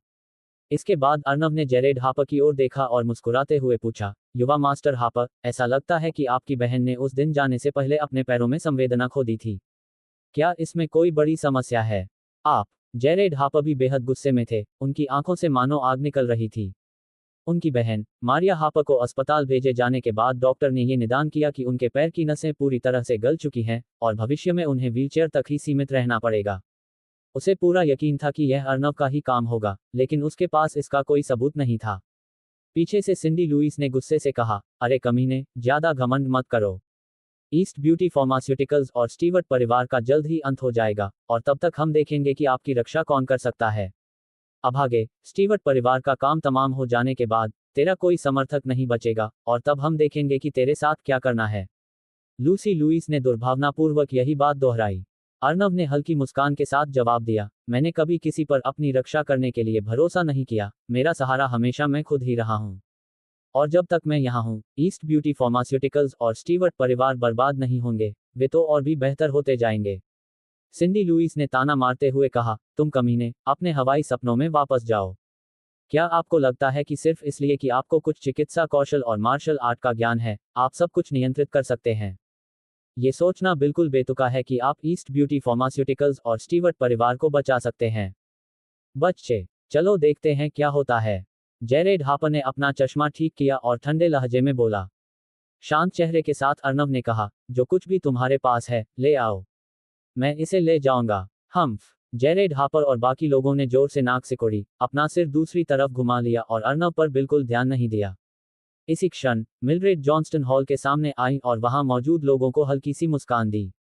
इसके बाद अर्नव ने जेरेड हापर की ओर देखा और मुस्कुराते हुए पूछा, युवा मास्टर हापर, ऐसा लगता है कि आपकी बहन ने उस दिन जाने से पहले अपने पैरों में संवेदना खो दी थी। क्या इसमें कोई बड़ी समस्या है? आप जेरेड हापर भी बेहद गुस्से में थे। उनकी आंखों से मानो आग निकल रही थी। उनकी बहन मारिया हापर को अस्पताल भेजे जाने के बाद डॉक्टर ने यह निदान किया कि उनके पैर की नसें पूरी तरह से गल चुकी हैं और भविष्य में उन्हें व्हीलचेयर तक ही सीमित रहना पड़ेगा। उसे पूरा यकीन था कि यह अर्नव का ही काम होगा, लेकिन उसके पास इसका कोई सबूत नहीं था। पीछे से सिंडी लुइस ने गुस्से से कहा, अरे कमीने, ज्यादा घमंड मत करो। ईस्ट ब्यूटी फार्मास्यूटिकल्स और स्टीवर्ट परिवार का जल्द ही अंत हो जाएगा, और तब तक हम देखेंगे कि आपकी रक्षा कौन कर सकता है। अभागे, स्टीवर्ट परिवार का काम तमाम हो जाने के बाद तेरा कोई समर्थक नहीं बचेगा, और तब हम देखेंगे कि तेरे साथ क्या करना है। लूसी लुइस ने दुर्भावनापूर्वक यही बात दोहराई। अर्नव ने हल्की मुस्कान के साथ जवाब दिया, मैंने कभी किसी पर अपनी रक्षा करने के लिए भरोसा नहीं किया। मेरा सहारा हमेशा मैं खुद ही रहा हूँ। और जब तक मैं यहाँ हूँ, ईस्ट ब्यूटी फार्मास्यूटिकल्स और स्टीवर्ट परिवार बर्बाद नहीं होंगे, वे तो और भी बेहतर होते जाएंगे। सिंडी लुइस ने ताना मारते हुए कहा, तुम कमीने, अपने हवाई सपनों में वापस जाओ। क्या आपको लगता है कि सिर्फ इसलिए कि आपको कुछ चिकित्सा कौशल और मार्शल आर्ट का ज्ञान है, आप सब कुछ नियंत्रित कर सकते हैं? ये सोचना बिल्कुल बेतुका है कि आप ईस्ट ब्यूटी फार्मास्यूटिकल्स और स्टीवर्ट परिवार को बचा सकते हैं। बच्चे, चलो देखते हैं क्या होता है। जेरेड हापर ने अपना चश्मा ठीक किया और ठंडे लहजे में बोला। शांत चेहरे के साथ अर्नव ने कहा, जो कुछ भी तुम्हारे पास है, ले आओ। मैं इसे ले जाऊंगा। जेरेड हापर और बाकी लोगों ने जोर से नाक सिकोड़ी, अपना सिर दूसरी तरफ घुमा लिया और अर्नव पर बिल्कुल ध्यान नहीं दिया। इसी क्षण मिलड्रेड जॉनस्टन हॉल के सामने आई और वहां मौजूद लोगों को हल्की सी मुस्कान दी।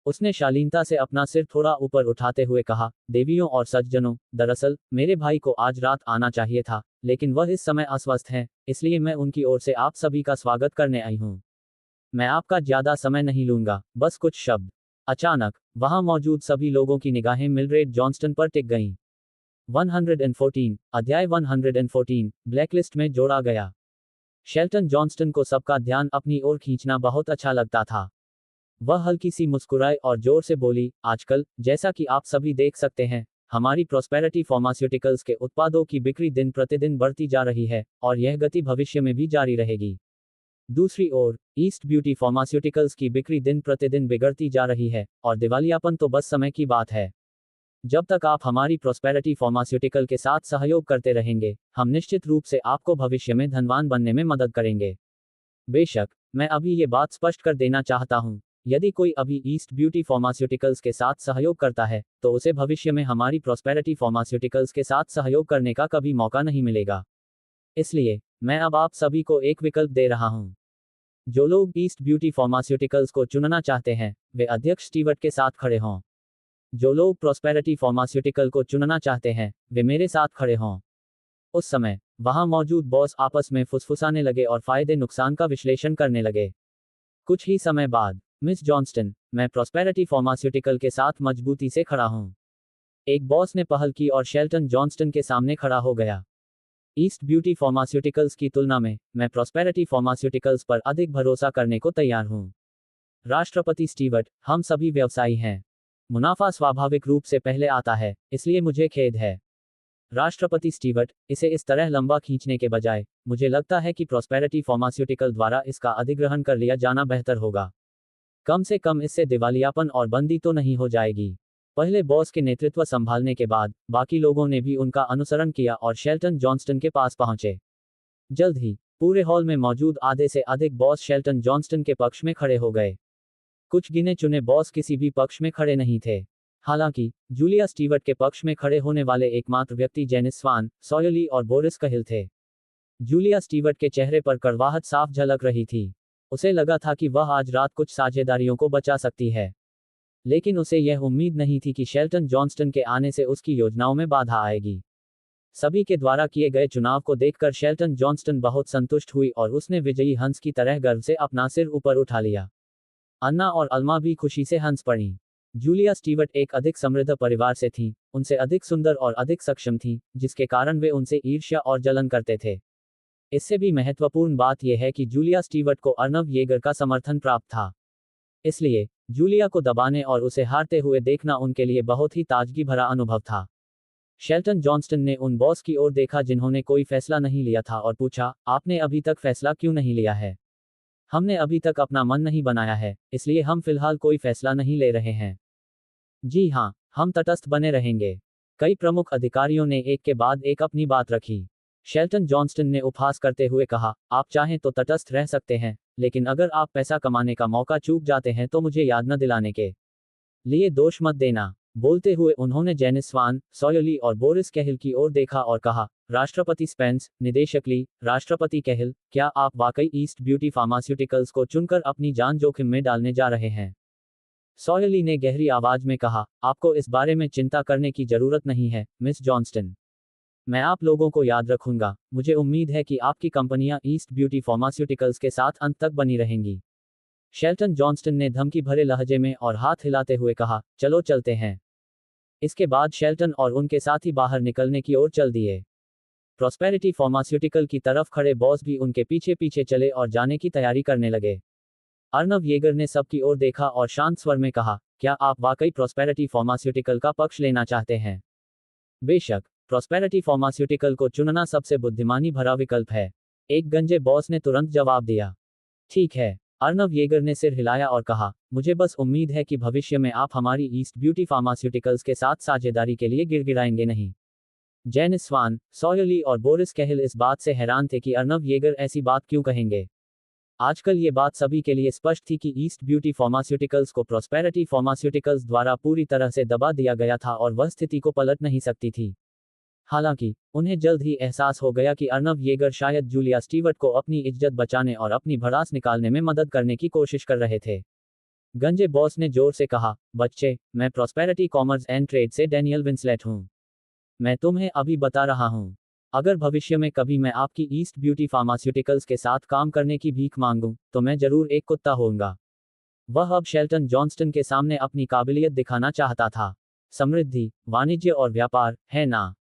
उसने शालीनता से अपना सिर थोड़ा ऊपर उठाते हुए कहा, देवियों और सज्जनों, दरअसल मेरे भाई को आज रात आना चाहिए था, लेकिन वह इस समय अस्वस्थ हैं, इसलिए मैं उनकी ओर से आप सभी का स्वागत करने आई हूँ। मैं आपका ज्यादा समय नहीं लूंगा, बस कुछ शब्द। अचानक वहां मौजूद सभी लोगों की निगाहें मिलड्रेड जॉनस्टन पर टिक गईं। 114 अध्याय 114 ब्लैकलिस्ट में जोड़ा गया। शेल्टन जॉनस्टन को सबका ध्यान अपनी ओर खींचना बहुत अच्छा लगता था। वह हल्की सी मुस्कुराई और जोर से बोली, आजकल, जैसा कि आप सभी देख सकते हैं, हमारी प्रॉस्पेरिटी फार्मास्यूटिकल्स के उत्पादों की बिक्री दिन प्रतिदिन बढ़ती जा रही है, और यह गति भविष्य में भी जारी रहेगी। दूसरी ओर, ईस्ट ब्यूटी फार्मास्यूटिकल्स की बिक्री दिन प्रतिदिन बिगड़ती जा रही है, और दिवालियापन तो बस समय की बात है। जब तक आप हमारी प्रॉस्पेरिटी फार्मास्यूटिकल के साथ सहयोग करते रहेंगे, हम निश्चित रूप से आपको भविष्य में धनवान बनने में मदद करेंगे। बेशक मैं अभी ये बात स्पष्ट कर देना चाहता हूँ, यदि कोई अभी ईस्ट ब्यूटी फार्मास्यूटिकल्स के साथ सहयोग करता है, तो उसे भविष्य में हमारी प्रॉस्पेरिटी फार्मास्यूटिकल्स के साथ सहयोग करने का कभी मौका नहीं मिलेगा। इसलिए, मैं अब आप सभी को एक विकल्प दे रहा हूँ। जो लोग ईस्ट ब्यूटी फार्मास्यूटिकल्स को चुनना चाहते हैं, वे अध्यक्ष स्टीवर्ट के साथ खड़े हों। जो लोग प्रॉस्पेरिटी फार्मास्यूटिकल को चुनना चाहते हैं, वे मेरे साथ खड़े हों। उस समय, वहां मौजूद बॉस आपस में फुसफुसाने लगे और फायदे नुकसान का विश्लेषण करने लगे। कुछ ही समय बाद, मिस जॉनस्टन, मैं प्रॉस्पेरिटी फार्मास्यूटिकल के साथ मजबूती से खड़ा हूं। एक बॉस ने पहल की और शेल्टन जॉनस्टन के सामने खड़ा हो गया। ईस्ट ब्यूटी फार्मास्यूटिकल्स की तुलना में, मैं प्रॉस्पेरिटी फार्मास्यूटिकल्स पर अधिक भरोसा करने को तैयार हूं। राष्ट्रपति स्टीवर्ट, हम सभी व्यवसायी हैं। मुनाफा स्वाभाविक रूप से पहले आता है, इसलिए मुझे खेद है। राष्ट्रपति स्टीवर्ट, इसे इस तरह लंबा खींचने के बजाय, मुझे लगता है कि प्रॉस्पेरिटी फार्मास्यूटिकल द्वारा इसका अधिग्रहण कर लिया जाना बेहतर होगा। कम से कम इससे दिवालियापन और बंदी तो नहीं हो जाएगी। पहले बॉस के नेतृत्व संभालने के बाद, बाकी लोगों ने भी उनका अनुसरण किया और शेल्टन जॉनस्टन के पास पहुंचे। जल्द ही, पूरे हॉल में मौजूद आधे से अधिक बॉस शेल्टन जॉनस्टन के पक्ष में खड़े हो गए। कुछ गिने चुने बॉस किसी भी पक्ष में खड़े नहीं थे। हालांकि, जूलिया स्टीवर्ट के पक्ष में खड़े होने वाले एकमात्र व्यक्ति जेनिस स्वान, सॉयली और बोरिस कहिल थे। जूलिया स्टीवर्ट के चेहरे पर कड़वाहट साफ झलक रही थी। उसे लगा था कि वह आज रात कुछ साझेदारियों को बचा सकती है। लेकिन उसे यह उम्मीद नहीं थी कि शेल्टन जॉनस्टन के आने से उसकी योजनाओं में बाधा आएगी। सभी के द्वारा किए गए चुनाव को देखकर शेल्टन जॉनस्टन बहुत संतुष्ट हुई और उसने विजयी हंस की तरह गर्व से अपना सिर ऊपर उठा लिया। अन्ना और अल्मा भी खुशी से हंस पड़ी। जूलिया स्टीवर्ट एक अधिक समृद्ध परिवार से थीं, उनसे अधिक सुंदर और अधिक सक्षम थीं, जिसके कारण वे उनसे ईर्ष्या और जलन करते थे। इससे भी महत्वपूर्ण बात यह है कि जूलिया स्टीवर्ट को अर्नव येगर का समर्थन प्राप्त था। इसलिए, जूलिया को दबाने और उसे हारते हुए देखना उनके लिए बहुत ही ताजगी भरा अनुभव था। शेल्टन जॉनस्टन ने उन बॉस की ओर देखा जिन्होंने कोई फैसला नहीं लिया था और पूछा, आपने अभी तक फैसला क्यों नहीं लिया है? हमने अभी तक अपना मन नहीं बनाया है, इसलिए हम फिलहाल कोई फैसला नहीं ले रहे हैं। जी हाँ, हम तटस्थ बने रहेंगे। कई प्रमुख अधिकारियों ने एक के बाद एक अपनी बात रखी। शेल्टन जॉनस्टन ने उपहास करते हुए कहा, आप चाहें तो तटस्थ रह सकते हैं, लेकिन अगर आप पैसा कमाने का मौका चूक जाते हैं तो मुझे याद न दिलाने के लिए दोष मत देना। बोलते हुए उन्होंने जेनिस स्वान, सॉयली और बोरिस कैहिल की ओर देखा और कहा, राष्ट्रपति स्पेंस, निदेशक ली, राष्ट्रपति कैहिल, क्या आप वाकई ईस्ट ब्यूटी फार्मास्यूटिकल्स को चुनकर अपनी जान जोखिम में डालने जा रहे हैं? सॉयली ने गहरी आवाज में कहा, आपको इस बारे में चिंता करने की जरूरत नहीं है, मिस जॉनस्टन। मैं आप लोगों को याद रखूंगा। मुझे उम्मीद है कि आपकी कंपनियां ईस्ट ब्यूटी फार्मास्यूटिकल्स के साथ अंत तक बनी रहेंगी। शेल्टन जॉनस्टन ने धमकी भरे लहजे में और हाथ हिलाते हुए कहा, चलो चलते हैं। इसके बाद शेल्टन और उनके साथी बाहर निकलने की ओर चल दिए। प्रॉस्पेरिटी फार्मास्यूटिकल की तरफ खड़े बॉस भी उनके पीछे पीछे चले और जाने की तैयारी करने लगे। अर्नव येगर ने सबकी ओर देखा और शांत स्वर में कहा, क्या आप वाकई प्रॉस्पेरिटी फार्मास्यूटिकल का पक्ष लेना चाहते हैं? बेशक, प्रॉस्पेरिटी फार्मास्यूटिकल को चुनना सबसे बुद्धिमानी भरा विकल्प है, एक गंजे बॉस ने तुरंत जवाब दिया। ठीक है, अर्नव येगर ने सिर हिलाया और कहा, मुझे बस उम्मीद है कि भविष्य में आप हमारी ईस्ट ब्यूटी फार्मास्यूटिकल्स के साथ साझेदारी के लिए गिड़गिड़ाएंगे नहीं। जेनिस स्वान, सॉयली और बोरिस कैहिल इस बात से हैरान थे कि अर्नव येगर ऐसी बात क्यों कहेंगे। आजकल ये बात सभी के लिए स्पष्ट थी कि ईस्ट ब्यूटी फार्मास्यूटिकल्स को प्रॉस्पेरिटी फार्मास्यूटिकल्स द्वारा पूरी तरह से दबा दिया गया था और वह स्थिति को पलट नहीं सकती थी। हालांकि, उन्हें जल्द ही एहसास हो गया कि अर्नव येगर शायद जूलिया स्टीवर्ट को अपनी इज्जत बचाने और अपनी भड़ास निकालने में मदद करने की कोशिश कर रहे थे। गंजे बॉस ने जोर से कहा, बच्चे, मैं प्रॉस्पेरिटी कॉमर्स एंड ट्रेड से डैनियल विंसलेट हूं। मैं तुम्हें अभी बता रहा हूं, अगर भविष्य में कभी मैं आपकी ईस्ट ब्यूटी फार्मास्यूटिकल्स के साथ काम करने की भीख मांगूं, तो मैं जरूर एक कुत्ता होऊंगा। वह अब शेल्टन जॉनस्टन के सामने अपनी काबिलियत दिखाना चाहता था। समृद्धि, वाणिज्य और व्यापार, है ना?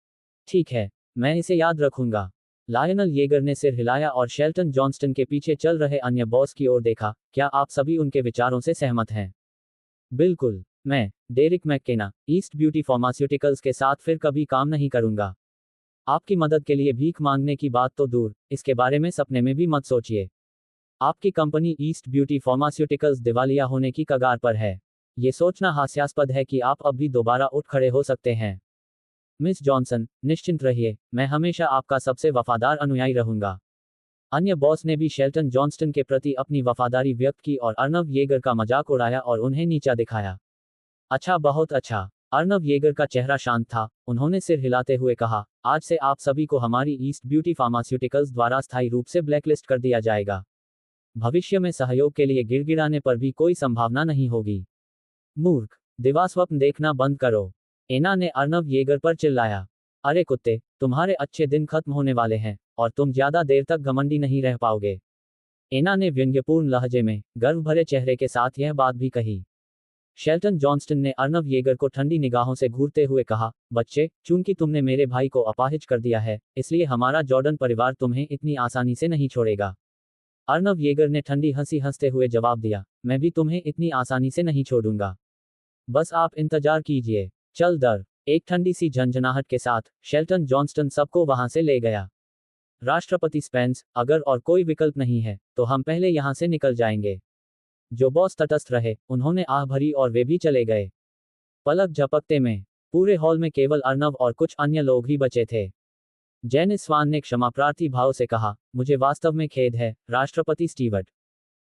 ठीक है, मैं इसे याद रखूंगा। लायनल येगर ने सिर हिलाया और शेल्टन जॉनस्टन के पीछे चल रहे अन्य बॉस की ओर देखा, क्या आप सभी उनके विचारों से सहमत हैं? बिल्कुल, मैं, Derrick McKenna, East beauty Pharmaceuticals के साथ फिर कभी काम नहीं करूंगा। आपकी मदद के लिए भीख मांगने की बात तो दूर, इसके बारे में सपने में भी मत सोचिए। आपकी कंपनी ईस्ट ब्यूटी फार्मास्यूटिकल्स दिवालिया होने की कगार पर है। ये सोचना हास्यास्पद है कि आप अब भी दोबारा उठ खड़े हो सकते हैं। मिस जॉनसन, निश्चिंत रहिए, मैं हमेशा आपका सबसे वफादार अनुयायी रहूंगा। अन्य बॉस ने भी शेल्टन जॉनस्टन के प्रति अपनी वफादारी व्यक्त की और अर्नव येगर का मजाक उड़ाया और उन्हें नीचा दिखाया। अच्छा, बहुत अच्छा। अर्नव येगर का चेहरा शांत था। उन्होंने सिर हिलाते हुए कहा, आज से आप सभी को हमारी ईस्ट ब्यूटी फार्मास्यूटिकल्स द्वारा स्थायी रूप से ब्लैकलिस्ट कर दिया जाएगा। भविष्य में सहयोग के लिए गिड़गिड़ाने पर भी कोई संभावना नहीं होगी। मूर्ख, दिवास्वप्न देखना बंद करो। एना ने अर्नव येगर पर चिल्लाया। अरे कुत्ते, तुम्हारे अच्छे दिन खत्म होने वाले हैं और तुम ज्यादा देर तक घमंडी नहीं रह पाओगे। एना ने व्यंग्यपूर्ण लहजे में गर्व भरे चेहरे के साथ यह बात भी कही। शेल्टन जॉनस्टन ने अर्नव येगर को ठंडी निगाहों से घूरते हुए कहा, बच्चे, चूंकि तुमने मेरे भाई को अपाहिज कर दिया है, इसलिए हमारा जॉर्डन परिवार तुम्हें इतनी आसानी से नहीं छोड़ेगा। अर्नव येगर ने ठंडी हंसी हंसते हुए जवाब दिया, मैं भी तुम्हें इतनी आसानी से नहीं छोड़ूंगा। बस आप इंतजार कीजिए। चल दर। एक ठंडी सी झंझनाहट के साथ शेल्टन जॉनस्टन सबको वहां से ले गया। राष्ट्रपति स्पेंस, अगर और कोई विकल्प नहीं है तो हम पहले यहां से निकल जाएंगे। जो बॉस तटस्थ रहे, उन्होंने आह भरी और वे भी चले गए। पलक झपकते में पूरे हॉल में केवल अर्नव और कुछ अन्य लोग ही बचे थे। जेनिस स्वान ने क्षमाप्रार्थी भाव से कहा, मुझे वास्तव में खेद है, राष्ट्रपति स्टीवर्ट।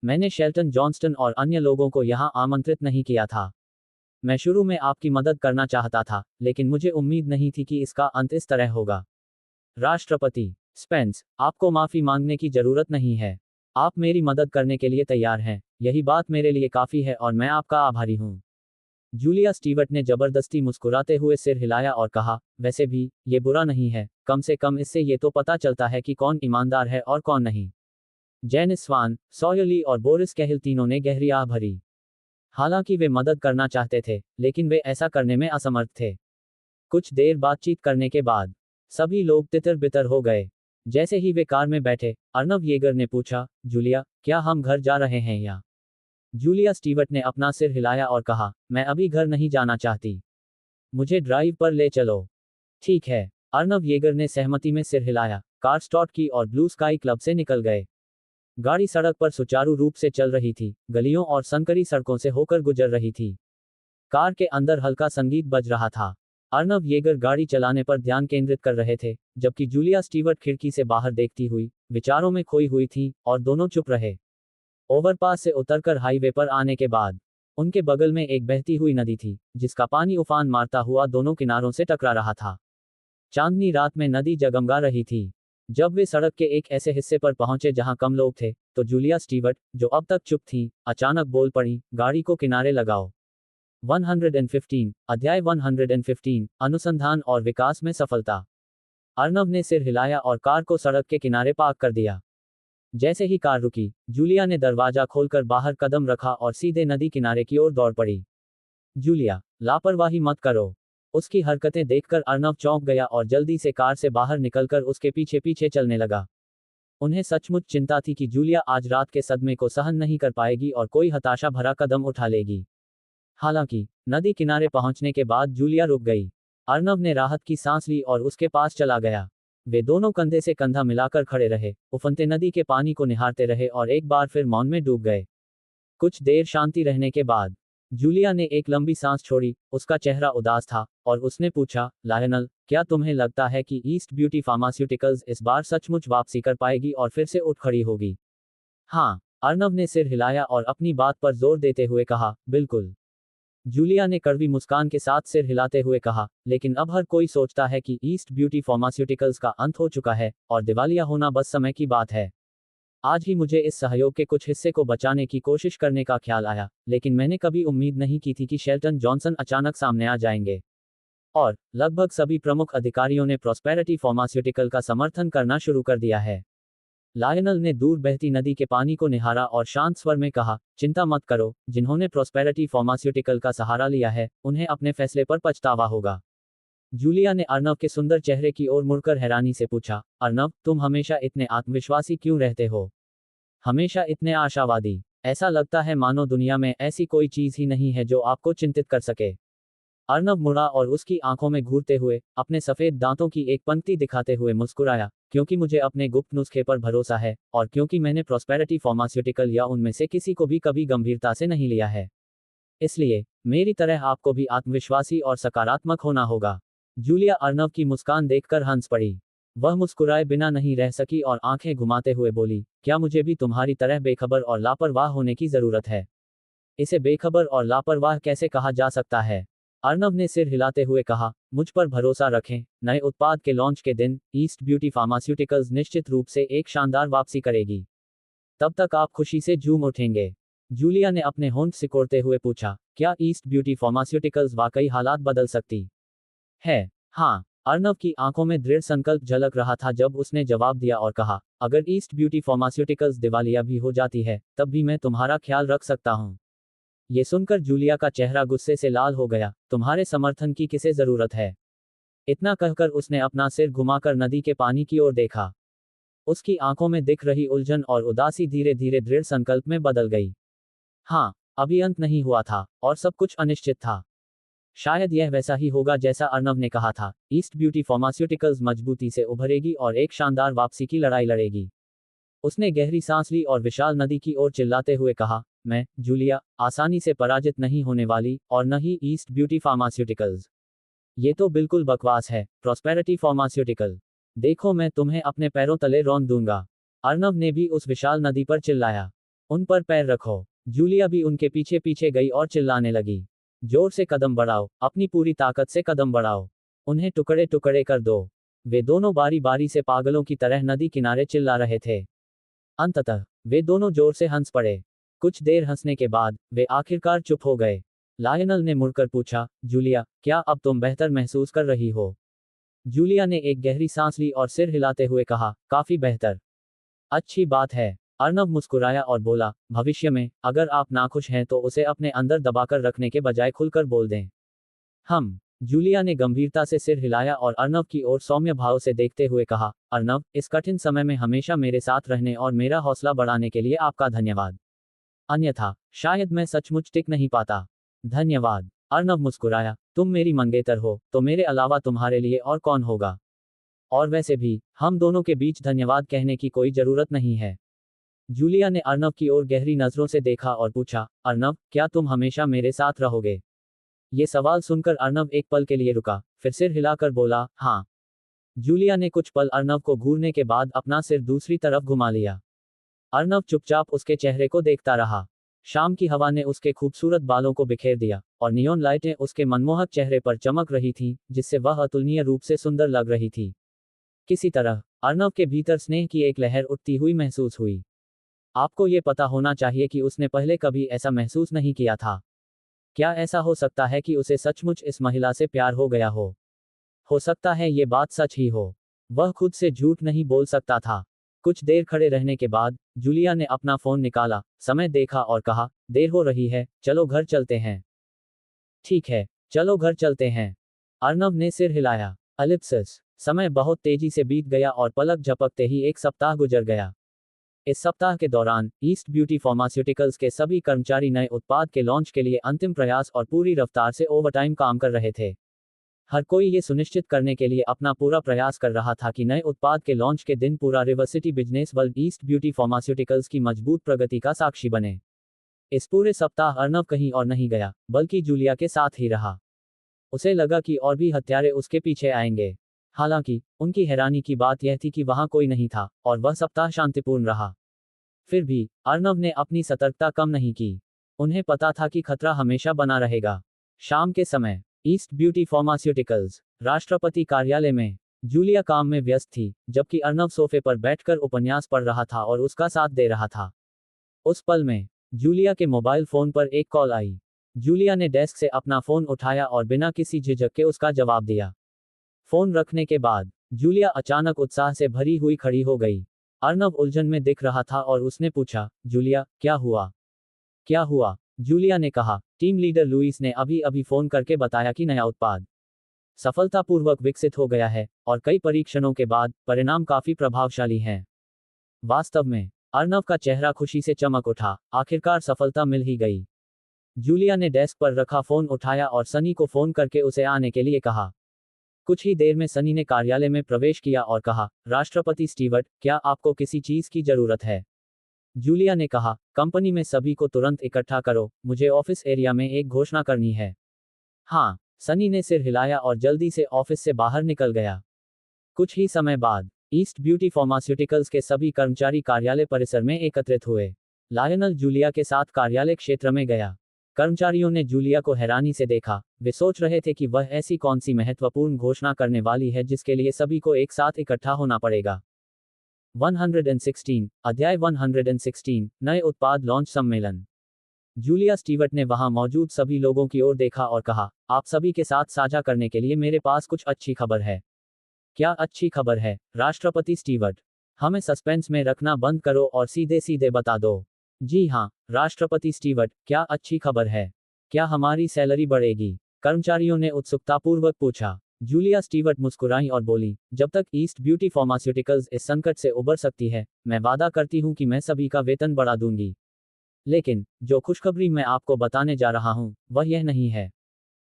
मैंने शेल्टन जॉनस्टन और अन्य लोगों को यहां आमंत्रित नहीं किया था। मैं शुरू में आपकी मदद करना चाहता था, लेकिन मुझे उम्मीद नहीं थी कि इसका अंत इस तरह होगा। राष्ट्रपति स्पेंस, आपको माफी मांगने की जरूरत नहीं है। आप मेरी मदद करने के लिए तैयार हैं, यही बात मेरे लिए काफी है और मैं आपका आभारी हूं। जूलिया स्टीवर्ट ने जबरदस्ती मुस्कुराते हुए सिर हिलाया और कहा, वैसे भी ये बुरा नहीं है, कम से कम इससे ये तो पता चलता है कि कौन ईमानदार है और कौन नहीं। जेनिस स्वान, सॉयर ली और बोरिस कैहिल तीनों ने गहरी आह भरी। हालांकि वे मदद करना चाहते थे, लेकिन वे ऐसा करने में असमर्थ थे। कुछ देर बातचीत करने के बाद सभी लोग तितर बितर हो गए। जैसे ही वे कार में बैठे, अर्नव येगर ने पूछा, जूलिया, क्या हम घर जा रहे हैं या? जूलिया स्टीवर्ट ने अपना सिर हिलाया और कहा, मैं अभी घर नहीं जाना चाहती। मुझे ड्राइव पर ले चलो। ठीक है। अर्नव येगर ने सहमति में सिर हिलाया, कार स्टार्ट की और ब्लू स्काई क्लब से निकल गए। गाड़ी सड़क पर सुचारू रूप से चल रही थी, गलियों और संकरी सड़कों से होकर गुजर रही थी। कार के अंदर हल्का संगीत बज रहा था। अर्नव येगर गाड़ी चलाने पर ध्यान केंद्रित कर रहे थे, जबकि जूलिया स्टीवर्ट खिड़की से बाहर देखती हुई विचारों में खोई हुई थी, और दोनों चुप रहे। ओवरपास से उतरकर हाईवे पर आने के बाद उनके बगल में एक बहती हुई नदी थी, जिसका पानी उफान मारता हुआ दोनों किनारों से टकरा रहा था। चांदनी रात में नदी जगमगा रही थी। जब वे सड़क के एक ऐसे हिस्से पर पहुंचे जहां कम लोग थे, तो जूलिया स्टीवर्ट, जो अब तक चुप थी, अचानक बोल पड़ी, गाड़ी को किनारे लगाओ। 115 अध्याय 115 अनुसंधान और विकास में सफलता। अर्नव ने सिर हिलाया और कार को सड़क के किनारे पार्क कर दिया। जैसे ही कार रुकी, जूलिया ने दरवाजा खोलकर बाहर कदम रखा और सीधे नदी किनारे की ओर दौड़ पड़ी। जूलिया, लापरवाही मत करो। उसकी हरकतें देखकर अर्नव चौंक गया और जल्दी से कार से बाहर निकलकर उसके पीछे पीछे चलने लगा। उन्हें सचमुच चिंता थी कि जूलिया आज रात के सदमे को सहन नहीं कर पाएगी और कोई हताशा भरा कदम उठा लेगी। हालांकि नदी किनारे पहुंचने के बाद जूलिया रुक गई। अर्नव ने राहत की सांस ली और उसके पास चला गया। वे दोनों कंधे से कंधा मिलाकर खड़े रहे, उफनते नदी के पानी को निहारते रहे और एक बार फिर मौन में डूब गए। कुछ देर शांति रहने के बाद जूलिया ने एक लंबी सांस छोड़ी। उसका चेहरा उदास था और उसने पूछा, लायनल, क्या तुम्हें लगता है कि ईस्ट ब्यूटी फार्मास्यूटिकल्स इस बार सचमुच वापसी कर पाएगी और फिर से उठ खड़ी होगी? हाँ, अर्नव ने सिर हिलाया और अपनी बात पर जोर देते हुए कहा, बिल्कुल। जूलिया ने कड़वी मुस्कान के साथ सिर हिलाते हुए कहा, लेकिन अब हर कोई सोचता है कि ईस्ट ब्यूटी फार्मास्यूटिकल्स का अंत हो चुका है और दिवालिया होना बस समय की बात है। आज ही मुझे इस सहयोग के कुछ हिस्से को बचाने की कोशिश करने का ख्याल आया, लेकिन मैंने कभी उम्मीद नहीं की थी कि शेल्टन जॉनसन अचानक सामने आ जाएंगे। और लगभग सभी प्रमुख अधिकारियों ने प्रॉस्पेरिटी फार्मास्यूटिकल का समर्थन करना शुरू कर दिया है। लायनल ने दूर बहती नदी के पानी को निहारा और शांत स्वर में कहा, चिंता मत करो, जिन्होंने प्रॉस्पेरिटी फार्मास्यूटिकल का सहारा लिया है, उन्हें अपने फैसले पर पछतावा होगा। जूलिया ने अर्नव के सुंदर चेहरे की ओर मुड़कर हैरानी से पूछा, अर्नव, तुम हमेशा इतने आत्मविश्वासी क्यों रहते हो? हमेशा इतने आशावादी। ऐसा लगता है मानो दुनिया में ऐसी कोई चीज ही नहीं है जो आपको चिंतित कर सके। अर्नव मुड़ा और उसकी आंखों में घूरते हुए अपने सफेद दांतों की एक पंक्ति दिखाते हुए मुस्कुराया, क्योंकि मुझे अपने गुप्त नुस्खे पर भरोसा है और क्योंकि मैंने प्रॉस्पेरिटी फार्मास्यूटिकल या उनमें से किसी को भी कभी गंभीरता से नहीं लिया है। इसलिए मेरी तरह आपको भी आत्मविश्वासी और सकारात्मक होना होगा। जूलिया अर्नव की मुस्कान देखकर हंस पड़ी। वह मुस्कुराए बिना नहीं रह सकी और आंखें घुमाते हुए बोली, क्या मुझे भी तुम्हारी तरह बेखबर और लापरवाह होने की जरूरत है? इसे बेखबर और लापरवाह कैसे कहा जा सकता है? अर्नव ने सिर हिलाते हुए कहा, मुझ पर भरोसा रखें, नए उत्पाद के लॉन्च के दिन ईस्ट ब्यूटी फार्मास्यूटिकल्स निश्चित रूप से एक शानदार वापसी करेगी। तब तक आप खुशी से झूम उठेंगे। जूलिया ने अपने होंठ सिकोड़ते हुए पूछा, क्या ईस्ट ब्यूटी फार्मास्यूटिकल्स वाकई हालात बदल सकती है? हाँ। अर्नव की आंखों में दृढ़ संकल्प झलक रहा था जब उसने जवाब दिया और कहा, अगर ईस्ट ब्यूटी फार्मास्यूटिकल्स दिवालिया भी हो जाती है, तब भी मैं तुम्हारा ख्याल रख सकता हूँ। ये सुनकर जूलिया का चेहरा गुस्से से लाल हो गया। तुम्हारे समर्थन की किसे जरूरत है? इतना कहकर उसने अपना सिर घुमाकर नदी के पानी की ओर देखा। उसकी आंखों में दिख रही उलझन और उदासी धीरे धीरे दृढ़ संकल्प में बदल गई। हाँ, अभी अंत नहीं हुआ था, और सब कुछ अनिश्चित था। शायद यह वैसा ही होगा जैसा अर्नव ने कहा था, ईस्ट ब्यूटी फार्मास्यूटिकल्स मजबूती से उभरेगी और एक शानदार वापसी की लड़ाई लड़ेगी। उसने गहरी सांस ली और विशाल नदी की ओर चिल्लाते हुए कहा, मैं, जूलिया, आसानी से पराजित नहीं होने वाली, और न ही ईस्ट ब्यूटी फार्मास्यूटिकल्स। ये तो बिल्कुल बकवास है, प्रॉस्पेरिटी फार्मास्यूटिकल। देखो मैं तुम्हें अपने पैरों तले रौंद दूंगा। अर्नव ने भी उस विशाल नदी पर चिल्लाया। उन पर पैर रखो। जूलिया भी उनके पीछे पीछे गई और चिल्लाने लगी। जोर से कदम बढ़ाओ, अपनी पूरी ताकत से कदम बढ़ाओ। उन्हें टुकड़े टुकड़े कर दो। वे दोनों बारी बारी से पागलों की तरह नदी किनारे चिल्ला रहे थे। अंततः वे दोनों जोर से हंस पड़े। कुछ देर हंसने के बाद वे आखिरकार चुप हो गए। लायनल ने मुड़कर पूछा, जूलिया, क्या अब तुम बेहतर महसूस कर रही हो? जूलिया ने एक गहरी सांस ली और सिर हिलाते हुए कहा, काफी बेहतर। अच्छी बात है। अर्नव मुस्कुराया और बोला, भविष्य में अगर आप नाखुश हैं तो उसे अपने अंदर दबाकर रखने के बजाय खुलकर बोल दें। हम। जूलिया ने गंभीरता से सिर हिलाया और अर्नव की ओर सौम्य भाव से देखते हुए कहा, अर्नव, इस कठिन समय में हमेशा मेरे साथ रहने और मेरा हौसला बढ़ाने के लिए आपका धन्यवाद। अन्यथा शायद मैं सचमुच टिक नहीं पाता। धन्यवाद। अर्नव मुस्कुराया, तुम मेरी मंगेतर हो, तो मेरे अलावा तुम्हारे लिए और कौन होगा? और वैसे भी हम दोनों के बीच धन्यवाद कहने की कोई जरूरत नहीं है। जूलिया ने अर्नव की ओर गहरी नजरों से देखा और पूछा, अर्नव, क्या तुम हमेशा मेरे साथ रहोगे? ये सवाल सुनकर अर्नव एक पल के लिए रुका, फिर सिर हिलाकर बोला, हाँ। जूलिया ने कुछ पल अर्नव को घूरने के बाद अपना सिर दूसरी तरफ घुमा लिया। अर्नव चुपचाप उसके चेहरे को देखता रहा। शाम की हवा ने उसके खूबसूरत बालों को बिखेर दिया, और नियॉन लाइटें उसके मनमोहक चेहरे पर चमक रही थीं, जिससे वह अतुलनीय रूप से सुंदर लग रही थी। किसी तरह अर्नव के भीतर स्नेह की एक लहर उठती हुई महसूस हुई। आपको ये पता होना चाहिए कि उसने पहले कभी ऐसा महसूस नहीं किया था। क्या ऐसा हो सकता है कि उसे सचमुच इस महिला से प्यार हो गया हो? हो सकता है ये बात सच ही हो। वह खुद से झूठ नहीं बोल सकता था। कुछ देर खड़े रहने के बाद जूलिया ने अपना फोन निकाला, समय देखा और कहा, देर हो रही है, चलो घर चलते हैं। ठीक है, चलो घर चलते हैं। अर्नव ने सिर हिलाया। एलिप्सिस। समय बहुत तेजी से बीत गया और पलक झपकते ही एक सप्ताह गुजर गया। इस सप्ताह के दौरान ईस्ट ब्यूटी फार्मास्यूटिकल्स के सभी कर्मचारी नए उत्पाद के लॉन्च के लिए अंतिम प्रयास और पूरी रफ्तार से ओवरटाइम काम कर रहे थे। हर कोई ये सुनिश्चित करने के लिए अपना पूरा प्रयास कर रहा था कि नए उत्पाद के लॉन्च के दिन पूरा Riversity business world east beauty pharmaceuticals की मजबूत प्रगति का साक्षी बने। इस पूरे सप्ताह अर्नव कहीं और नहीं गया, बल्कि जूलिया के साथ ही रहा। उसे लगा कि और भी हत्यारे उसके पीछे आएंगे। हालांकि उनकी हैरानी की बात यह थी कि वहां कोई नहीं था, और वह सप्ताह शांतिपूर्ण रहा। फिर भी अर्नव ने अपनी सतर्कता कम नहीं की। उन्हें पता था कि खतरा हमेशा बना रहेगा। शाम के समय ईस्ट ब्यूटी फार्मास्यूटिकल्स राष्ट्रपति कार्यालय में जूलिया काम में व्यस्त थी, जबकि अर्नव सोफे पर बैठकर उपन्यास पढ़ रहा था और उसका साथ दे रहा था। उस पल में जूलिया के मोबाइल फोन पर एक कॉल आई। जूलिया ने डेस्क से अपना फोन उठाया और बिना किसी झिझक के उसका जवाब दिया। फोन रखने के बाद जूलिया अचानक उत्साह से भरी हुई खड़ी हो गई। अर्नव उलझन में दिख रहा था और उसने पूछा, जूलिया, क्या हुआ? क्या हुआ? जूलिया ने कहा, टीम लीडर लुइस ने अभी अभी फोन करके बताया कि नया उत्पाद सफलतापूर्वक विकसित हो गया है, और कई परीक्षणों के बाद परिणाम काफी प्रभावशाली हैं। वास्तव में अर्नव का चेहरा खुशी से चमक उठा, आखिरकार सफलता मिल ही गई। जूलिया ने डेस्क पर रखा फोन उठाया और सनी को फोन करके उसे आने के लिए कहा। कुछ ही देर में सनी ने कार्यालय में प्रवेश किया और कहा, राष्ट्रपति स्टीवर्ट, क्या आपको किसी चीज की जरूरत है? जूलिया ने कहा, कंपनी में सभी को तुरंत इकट्ठा करो, मुझे ऑफिस एरिया में एक घोषणा करनी है। हाँ। सनी ने सिर हिलाया और जल्दी से ऑफिस से बाहर निकल गया। कुछ ही समय बाद ईस्ट ब्यूटी फार्मास्यूटिकल्स के सभी कर्मचारी कार्यालय परिसर में एकत्रित हुए। लायनल जूलिया के साथ कार्यालय क्षेत्र में गया। कर्मचारियों ने जूलिया को हैरानी से देखा। वे सोच रहे थे कि वह ऐसी कौन सी महत्वपूर्ण घोषणा करने वाली है जिसके लिए सभी को एक साथ इकट्ठा होना पड़ेगा। 116 अध्याय 116 नए उत्पाद लॉन्च सम्मेलन। जूलिया स्टीवर्ट ने वहां मौजूद सभी लोगों की ओर देखा और कहा, आप सभी के साथ साझा करने के लिए मेरे पास कुछ अच्छी खबर है। क्या अच्छी खबर है? राष्ट्रपति स्टीवर्ट, हमें सस्पेंस में रखना बंद करो और सीधे सीधे बता दो। जी हाँ, राष्ट्रपति स्टीवर्ट, क्या अच्छी खबर है? क्या हमारी सैलरी बढ़ेगी? कर्मचारियों ने उत्सुकतापूर्वक पूछा। जूलिया स्टीवर्ट मुस्कुराई और बोली, जब तक ईस्ट ब्यूटी फार्मास्यूटिकल्स इस संकट से उबर सकती है, मैं वादा करती हूं कि मैं सभी का वेतन बढ़ा दूंगी। लेकिन जो खुशखबरी मैं आपको बताने जा रहा हूं, वह यह नहीं है।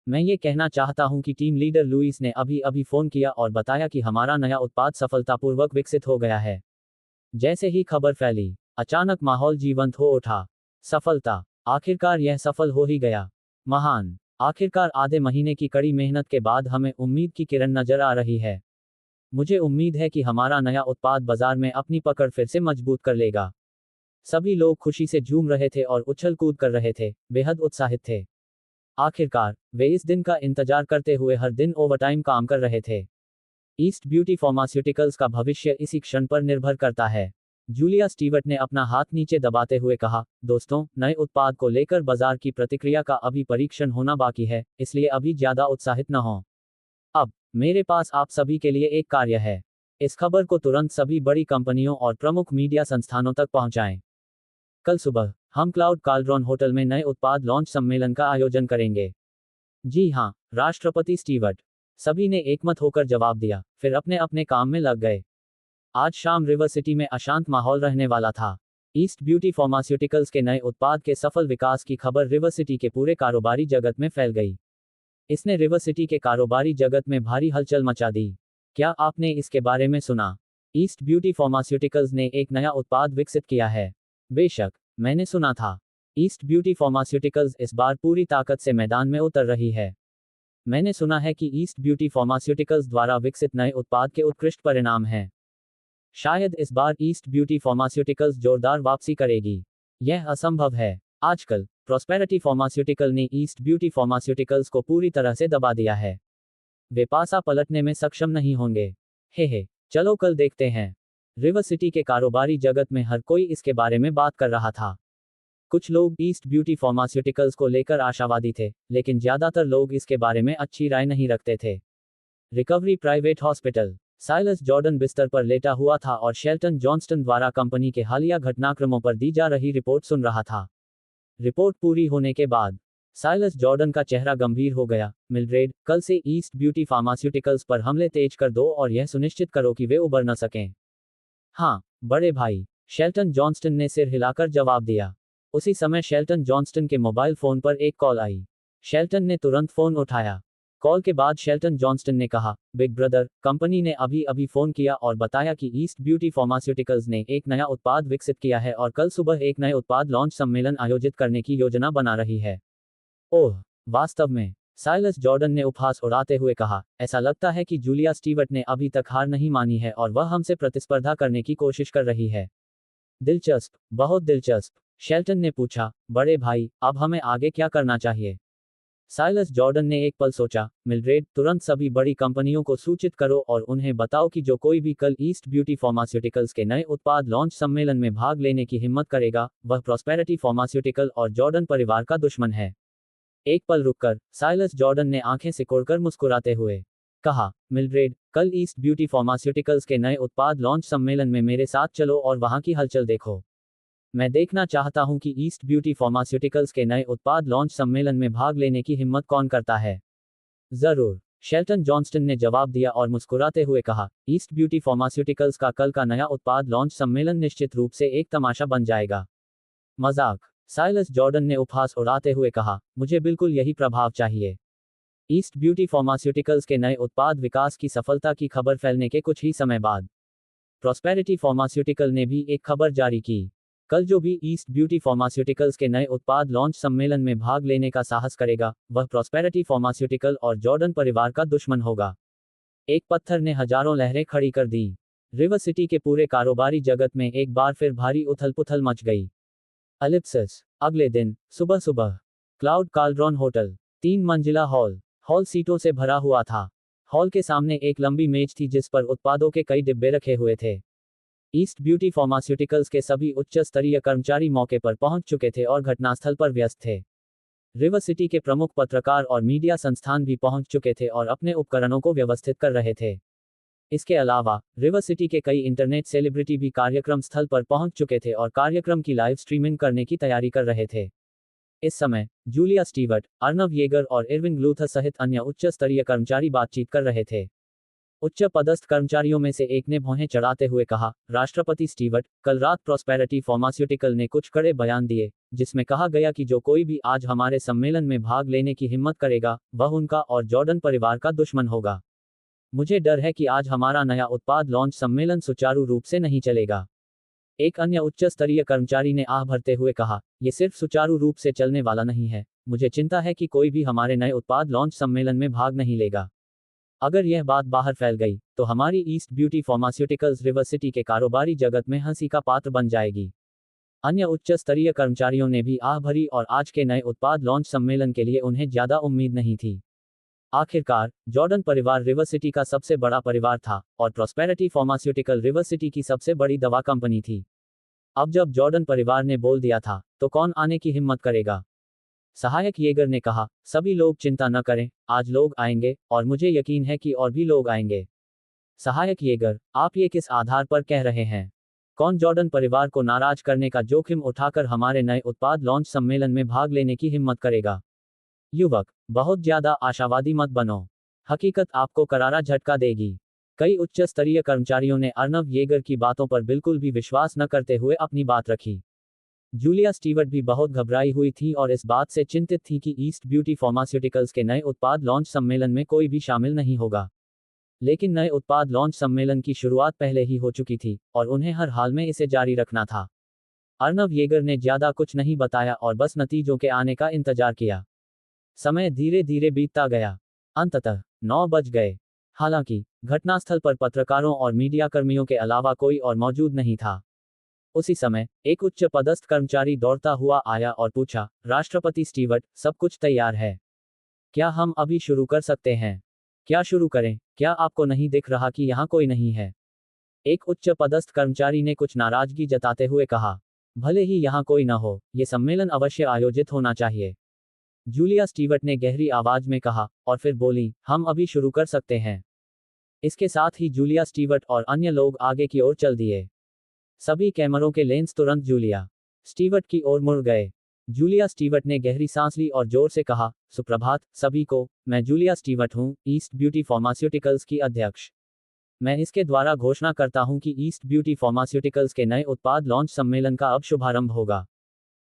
मैं ये कहना चाहता हूं कि टीम लीडर लुइस ने अभी अभी फोन किया और बताया कि हमारा नया उत्पाद सफलतापूर्वक विकसित हो गया है। जैसे ही खबर फैली, अचानक माहौल जीवंत हो उठा। सफलता, आखिरकार यह सफल हो ही गया। महान, आखिरकार आधे महीने की कड़ी मेहनत के बाद हमें उम्मीद की किरण नजर आ रही है। मुझे उम्मीद है कि हमारा नया उत्पाद बाजार में अपनी पकड़ फिर से मजबूत कर लेगा। सभी लोग खुशी से झूम रहे थे और उछल कूद कर रहे थे, बेहद उत्साहित थे। आखिरकार वे इस दिन का इंतजार करते हुए हर दिन ओवरटाइम काम कर रहे थे। ईस्ट ब्यूटी फार्मास्यूटिकल्स का भविष्य इसी क्षण पर निर्भर करता है। जूलिया स्टीवर्ट ने अपना हाथ नीचे दबाते हुए कहा, दोस्तों, नए उत्पाद को लेकर बाजार की प्रतिक्रिया का अभी परीक्षण होना बाकी है, इसलिए अभी ज्यादा उत्साहित न हो। अब मेरे पास आप सभी के लिए एक कार्य है। इस खबर को तुरंत सभी बड़ी कंपनियों और प्रमुख मीडिया संस्थानों तक पहुंचाएं। कल सुबह हम क्लाउड काल्ड्रॉन होटल में नए उत्पाद लॉन्च सम्मेलन का आयोजन करेंगे। जी हाँ, राष्ट्रपति स्टीवर्ट, सभी ने एकमत होकर जवाब दिया, फिर अपने अपने काम में लग गए। आज शाम रिवर सिटी में अशांत माहौल रहने वाला था। ईस्ट ब्यूटी फार्मास्यूटिकल्स के नए उत्पाद के सफल विकास की खबर रिवर सिटी के पूरे कारोबारी जगत में फैल गई। इसने रिवर सिटी के कारोबारी जगत में भारी हलचल मचा दी। क्या आपने इसके बारे में सुना? ईस्ट ब्यूटी फार्मास्यूटिकल्स ने एक नया उत्पाद विकसित किया है। बेशक, मैंने सुना था। ईस्ट ब्यूटी फार्मास्यूटिकल्स इस बार पूरी ताकत से मैदान में उतर रही है। मैंने सुना है कि ईस्ट ब्यूटी फार्मास्यूटिकल्स द्वारा विकसित नए उत्पाद के उत्कृष्ट परिणाम हैं। शायद इस बार ईस्ट ब्यूटी फार्मास्यूटिकल्स जोरदार वापसी करेगी। यह असंभव है। आजकल प्रॉस्पेरिटी फार्मास्यूटिकल ने ईस्ट ब्यूटी फार्मास्यूटिकल्स को पूरी तरह से दबा दिया है। वे पासा पलटने में सक्षम नहीं होंगे। हे, चलो कल देखते हैं। रिवर सिटी के कारोबारी जगत में हर कोई इसके बारे में बात कर रहा था। कुछ लोग ईस्ट ब्यूटी फार्मास्यूटिकल्स को लेकर आशावादी थे, लेकिन ज्यादातर लोग इसके बारे में अच्छी राय नहीं रखते थे। Recovery private hospital. Silas Jordan बिस्तर पर लेटा हुआ था और शेल्टन जॉनस्टन द्वारा कंपनी के हालिया घटनाक्रमों पर दी जा रही रिपोर्ट सुन रहा था। रिपोर्ट पूरी होने के बाद साइलस जॉर्डन का चेहरा गंभीर हो गया। मिल्ड्रेड, कल से ईस्ट ब्यूटी फार्मास्यूटिकल्स पर हमले तेज कर दो और यह सुनिश्चित करो कि वे उबर न सकें। हाँ, बड़े भाई, शेल्टन जॉनस्टन ने सिर हिलाकर जवाब दिया। उसी समय शेल्टन जॉनस्टन के मोबाइल फोन पर एक कॉल आई। शेल्टन ने तुरंत फोन उठाया। कॉल के बाद शेल्टन जॉनस्टन ने कहा, बिग ब्रदर, कंपनी ने अभी अभी फोन किया और बताया कि ईस्ट ब्यूटी फार्मास्यूटिकल्स ने एक नया उत्पाद विकसित किया है और कल सुबह एक नए उत्पाद लॉन्च सम्मेलन आयोजित करने की योजना बना रही है। ओह, वास्तव में? साइलस जॉर्डन ने उपहास उड़ाते हुए कहा, ऐसा लगता है कि जूलिया स्टीवर्ट ने अभी तक हार नहीं मानी है और वह हमसे प्रतिस्पर्धा करने की कोशिश कर रही है। दिलचस्प, बहुत दिलचस्प। शेल्टन ने पूछा, बड़े भाई, अब हमें आगे क्या करना चाहिए? साइलस जॉर्डन ने एक पल सोचा। मिल्ड्रेड, तुरंत सभी बड़ी कंपनियों को सूचित करो और उन्हें बताओ कि जो कोई भी कल ईस्ट ब्यूटी फार्मास्यूटिकल्स के नए उत्पाद लॉन्च सम्मेलन में भाग लेने की हिम्मत करेगा, वह प्रॉस्पेरिटी फार्मास्यूटिकल और जॉर्डन परिवार का दुश्मन है। एक पल रुककर साइलस जॉर्डन ने आंखें सिकोड़कर मुस्कुराते हुए कहा, मिल्ड्रेड, कल ईस्ट ब्यूटी फार्मास्यूटिकल्स के नए उत्पाद लॉन्च सम्मेलन में मेरे साथ चलो और वहां की हलचल देखो। मैं देखना चाहता हूं कि ईस्ट ब्यूटी फार्मास्यूटिकल्स के नए उत्पाद लॉन्च सम्मेलन में भाग लेने की हिम्मत कौन करता है। जरूर, शेल्टन जॉनस्टन ने जवाब दिया और मुस्कुराते हुए कहा, ईस्ट ब्यूटी फार्मास्यूटिकल्स का कल का नया उत्पाद लॉन्च सम्मेलन निश्चित रूप से एक तमाशा बन जाएगा। मजाक, साइलस जॉर्डन ने उपहास उड़ाते हुए कहा, मुझे बिल्कुल यही प्रभाव चाहिए। ईस्ट ब्यूटी फार्मास्यूटिकल्स के नए उत्पाद विकास की सफलता की खबर फैलने के कुछ ही समय बाद प्रॉस्पेरिटी फार्मास्यूटिकल ने भी एक खबर जारी की। कल जो भी ईस्ट ब्यूटी फार्मास्यूटिकल्स के नए उत्पाद लॉन्च सम्मेलन में भाग लेने का साहस करेगा, वह प्रॉस्पेरिटी फार्मास्यूटिकल और जॉर्डन परिवार का दुश्मन होगा। एक पत्थर ने हजारों लहरें खड़ी कर दी। रिवर सिटी के पूरे कारोबारी जगत में एक बार फिर भारी उथल पुथल मच गई। एलिप्सिस। अगले दिन सुबह सुबह क्लाउड काल्ड्रॉन होटल, 3 मंजिला हॉल। हॉल सीटों से भरा हुआ था। हॉल के सामने एक लंबी मेज थी जिस पर उत्पादों के कई डिब्बे रखे हुए थे। ईस्ट ब्यूटी फार्मास्यूटिकल्स के सभी उच्च स्तरीय कर्मचारी मौके पर पहुंच चुके थे और घटनास्थल पर व्यस्त थे। रिवर सिटी के प्रमुख पत्रकार और मीडिया संस्थान भी पहुंच चुके थे और अपने उपकरणों को व्यवस्थित कर रहे थे। इसके अलावा रिवर सिटी के कई इंटरनेट सेलिब्रिटी भी कार्यक्रम स्थल पर पहुंच चुके थे और कार्यक्रम की लाइव स्ट्रीमिंग करने की तैयारी कर रहे थे। इस समय जूलिया स्टीवर्ट, अर्नव येगर और इरविंग लूथर सहित अन्य उच्च स्तरीय कर्मचारी बातचीत कर रहे थे। उच्च पदस्थ कर्मचारियों में से एक ने भौहें चढ़ाते हुए कहा, राष्ट्रपति स्टीवर्ट, कल रात प्रॉस्पेरिटी फार्मास्यूटिकल ने कुछ कड़े बयान दिए, जिसमें कहा गया कि जो कोई भी आज हमारे सम्मेलन में भाग लेने की हिम्मत करेगा, वह उनका और जॉर्डन परिवार का दुश्मन होगा। मुझे डर है कि आज हमारा नया उत्पाद लॉन्च सम्मेलन सुचारू रूप से नहीं चलेगा। एक अन्य उच्च स्तरीय कर्मचारी ने आह भरते हुए कहा, यह सिर्फ सुचारू रूप से चलने वाला नहीं है, मुझे चिंता है कि कोई भी हमारे नए उत्पाद लॉन्च सम्मेलन में भाग नहीं लेगा। अगर यह बात बाहर फैल गई, तो हमारी east beauty pharmaceuticals river city के कारोबारी जगत में हंसी का पात्र बन जाएगी। अन्य उच्च स्तरीय कर्मचारियों ने भी आह भरी और आज के नए उत्पाद लॉन्च सम्मेलन के लिए उन्हें ज्यादा उम्मीद नहीं थी। आखिरकार जॉर्डन परिवार रिवर सिटी का सबसे बड़ा परिवार था और प्रॉस्पेरिटी फार्मास्यूटिकल रिवर सिटी की सबसे बड़ी दवा कंपनी थी। अब जब जॉर्डन परिवार ने बोल दिया था, तो कौन आने की हिम्मत करेगा? सहायक येगर ने कहा, सभी लोग चिंता न करें, आज लोग आएंगे और मुझे यकीन है कि और भी लोग आएंगे। सहायक येगर, आप ये किस आधार पर कह रहे हैं? कौन जॉर्डन परिवार को नाराज करने का जोखिम उठाकर हमारे नए उत्पाद लॉन्च सम्मेलन में भाग लेने की हिम्मत करेगा? युवक, बहुत ज्यादा आशावादी मत बनो। हकीकत आपको करारा झटका देगी। कई उच्च स्तरीय कर्मचारियों ने अर्नव येगर की बातों पर बिल्कुल भी विश्वास न करते हुए अपनी बात रखी। जूलिया स्टीवर्ट भी बहुत घबराई हुई थी और इस बात से चिंतित थी कि ईस्ट ब्यूटी फार्मास्यूटिकल्स के नए उत्पाद लॉन्च सम्मेलन में कोई भी शामिल नहीं होगा। लेकिन नए उत्पाद लॉन्च सम्मेलन की शुरुआत पहले ही हो चुकी थी और उन्हें हर हाल में इसे जारी रखना था। अर्नव येगर ने ज्यादा कुछ नहीं बताया और बस नतीजों के आने का इंतजार किया। समय धीरे धीरे बीतता गया। अंततः 9 बज गए। हालांकि घटनास्थल पर पत्रकारों और मीडिया कर्मियों के अलावा कोई और मौजूद नहीं था। उसी समय एक उच्च पदस्थ कर्मचारी दौड़ता हुआ आया और पूछा, राष्ट्रपति स्टीवर्ट, सब कुछ तैयार है? क्या हम अभी शुरू कर सकते हैं? क्या शुरू करें? क्या आपको नहीं दिख रहा कि यहाँ कोई नहीं है? एक उच्च पदस्थ कर्मचारी ने कुछ नाराजगी जताते हुए कहा, भले ही यहाँ कोई न हो, ये सम्मेलन अवश्य आयोजित होना चाहिए। जूलिया स्टीवर्ट ने गहरी आवाज में कहा और फिर बोली, हम अभी शुरू कर सकते हैं। इसके साथ ही जूलिया स्टीवर्ट और अन्य लोग आगे की ओर चल दिए। सभी कैमरों के लेंस तुरंत जूलिया स्टीवर्ट की ओर मुड़ गए। जूलिया स्टीवर्ट ने गहरी सांस ली और जोर से कहा, सुप्रभात सभी को, मैं जूलिया स्टीवर्ट हूँ, ईस्ट ब्यूटी फार्मास्यूटिकल्स की अध्यक्ष। मैं इसके द्वारा घोषणा करता हूँ कि ईस्ट ब्यूटी फार्मास्यूटिकल्स के नए उत्पाद लॉन्च सम्मेलन का अब शुभारंभ होगा।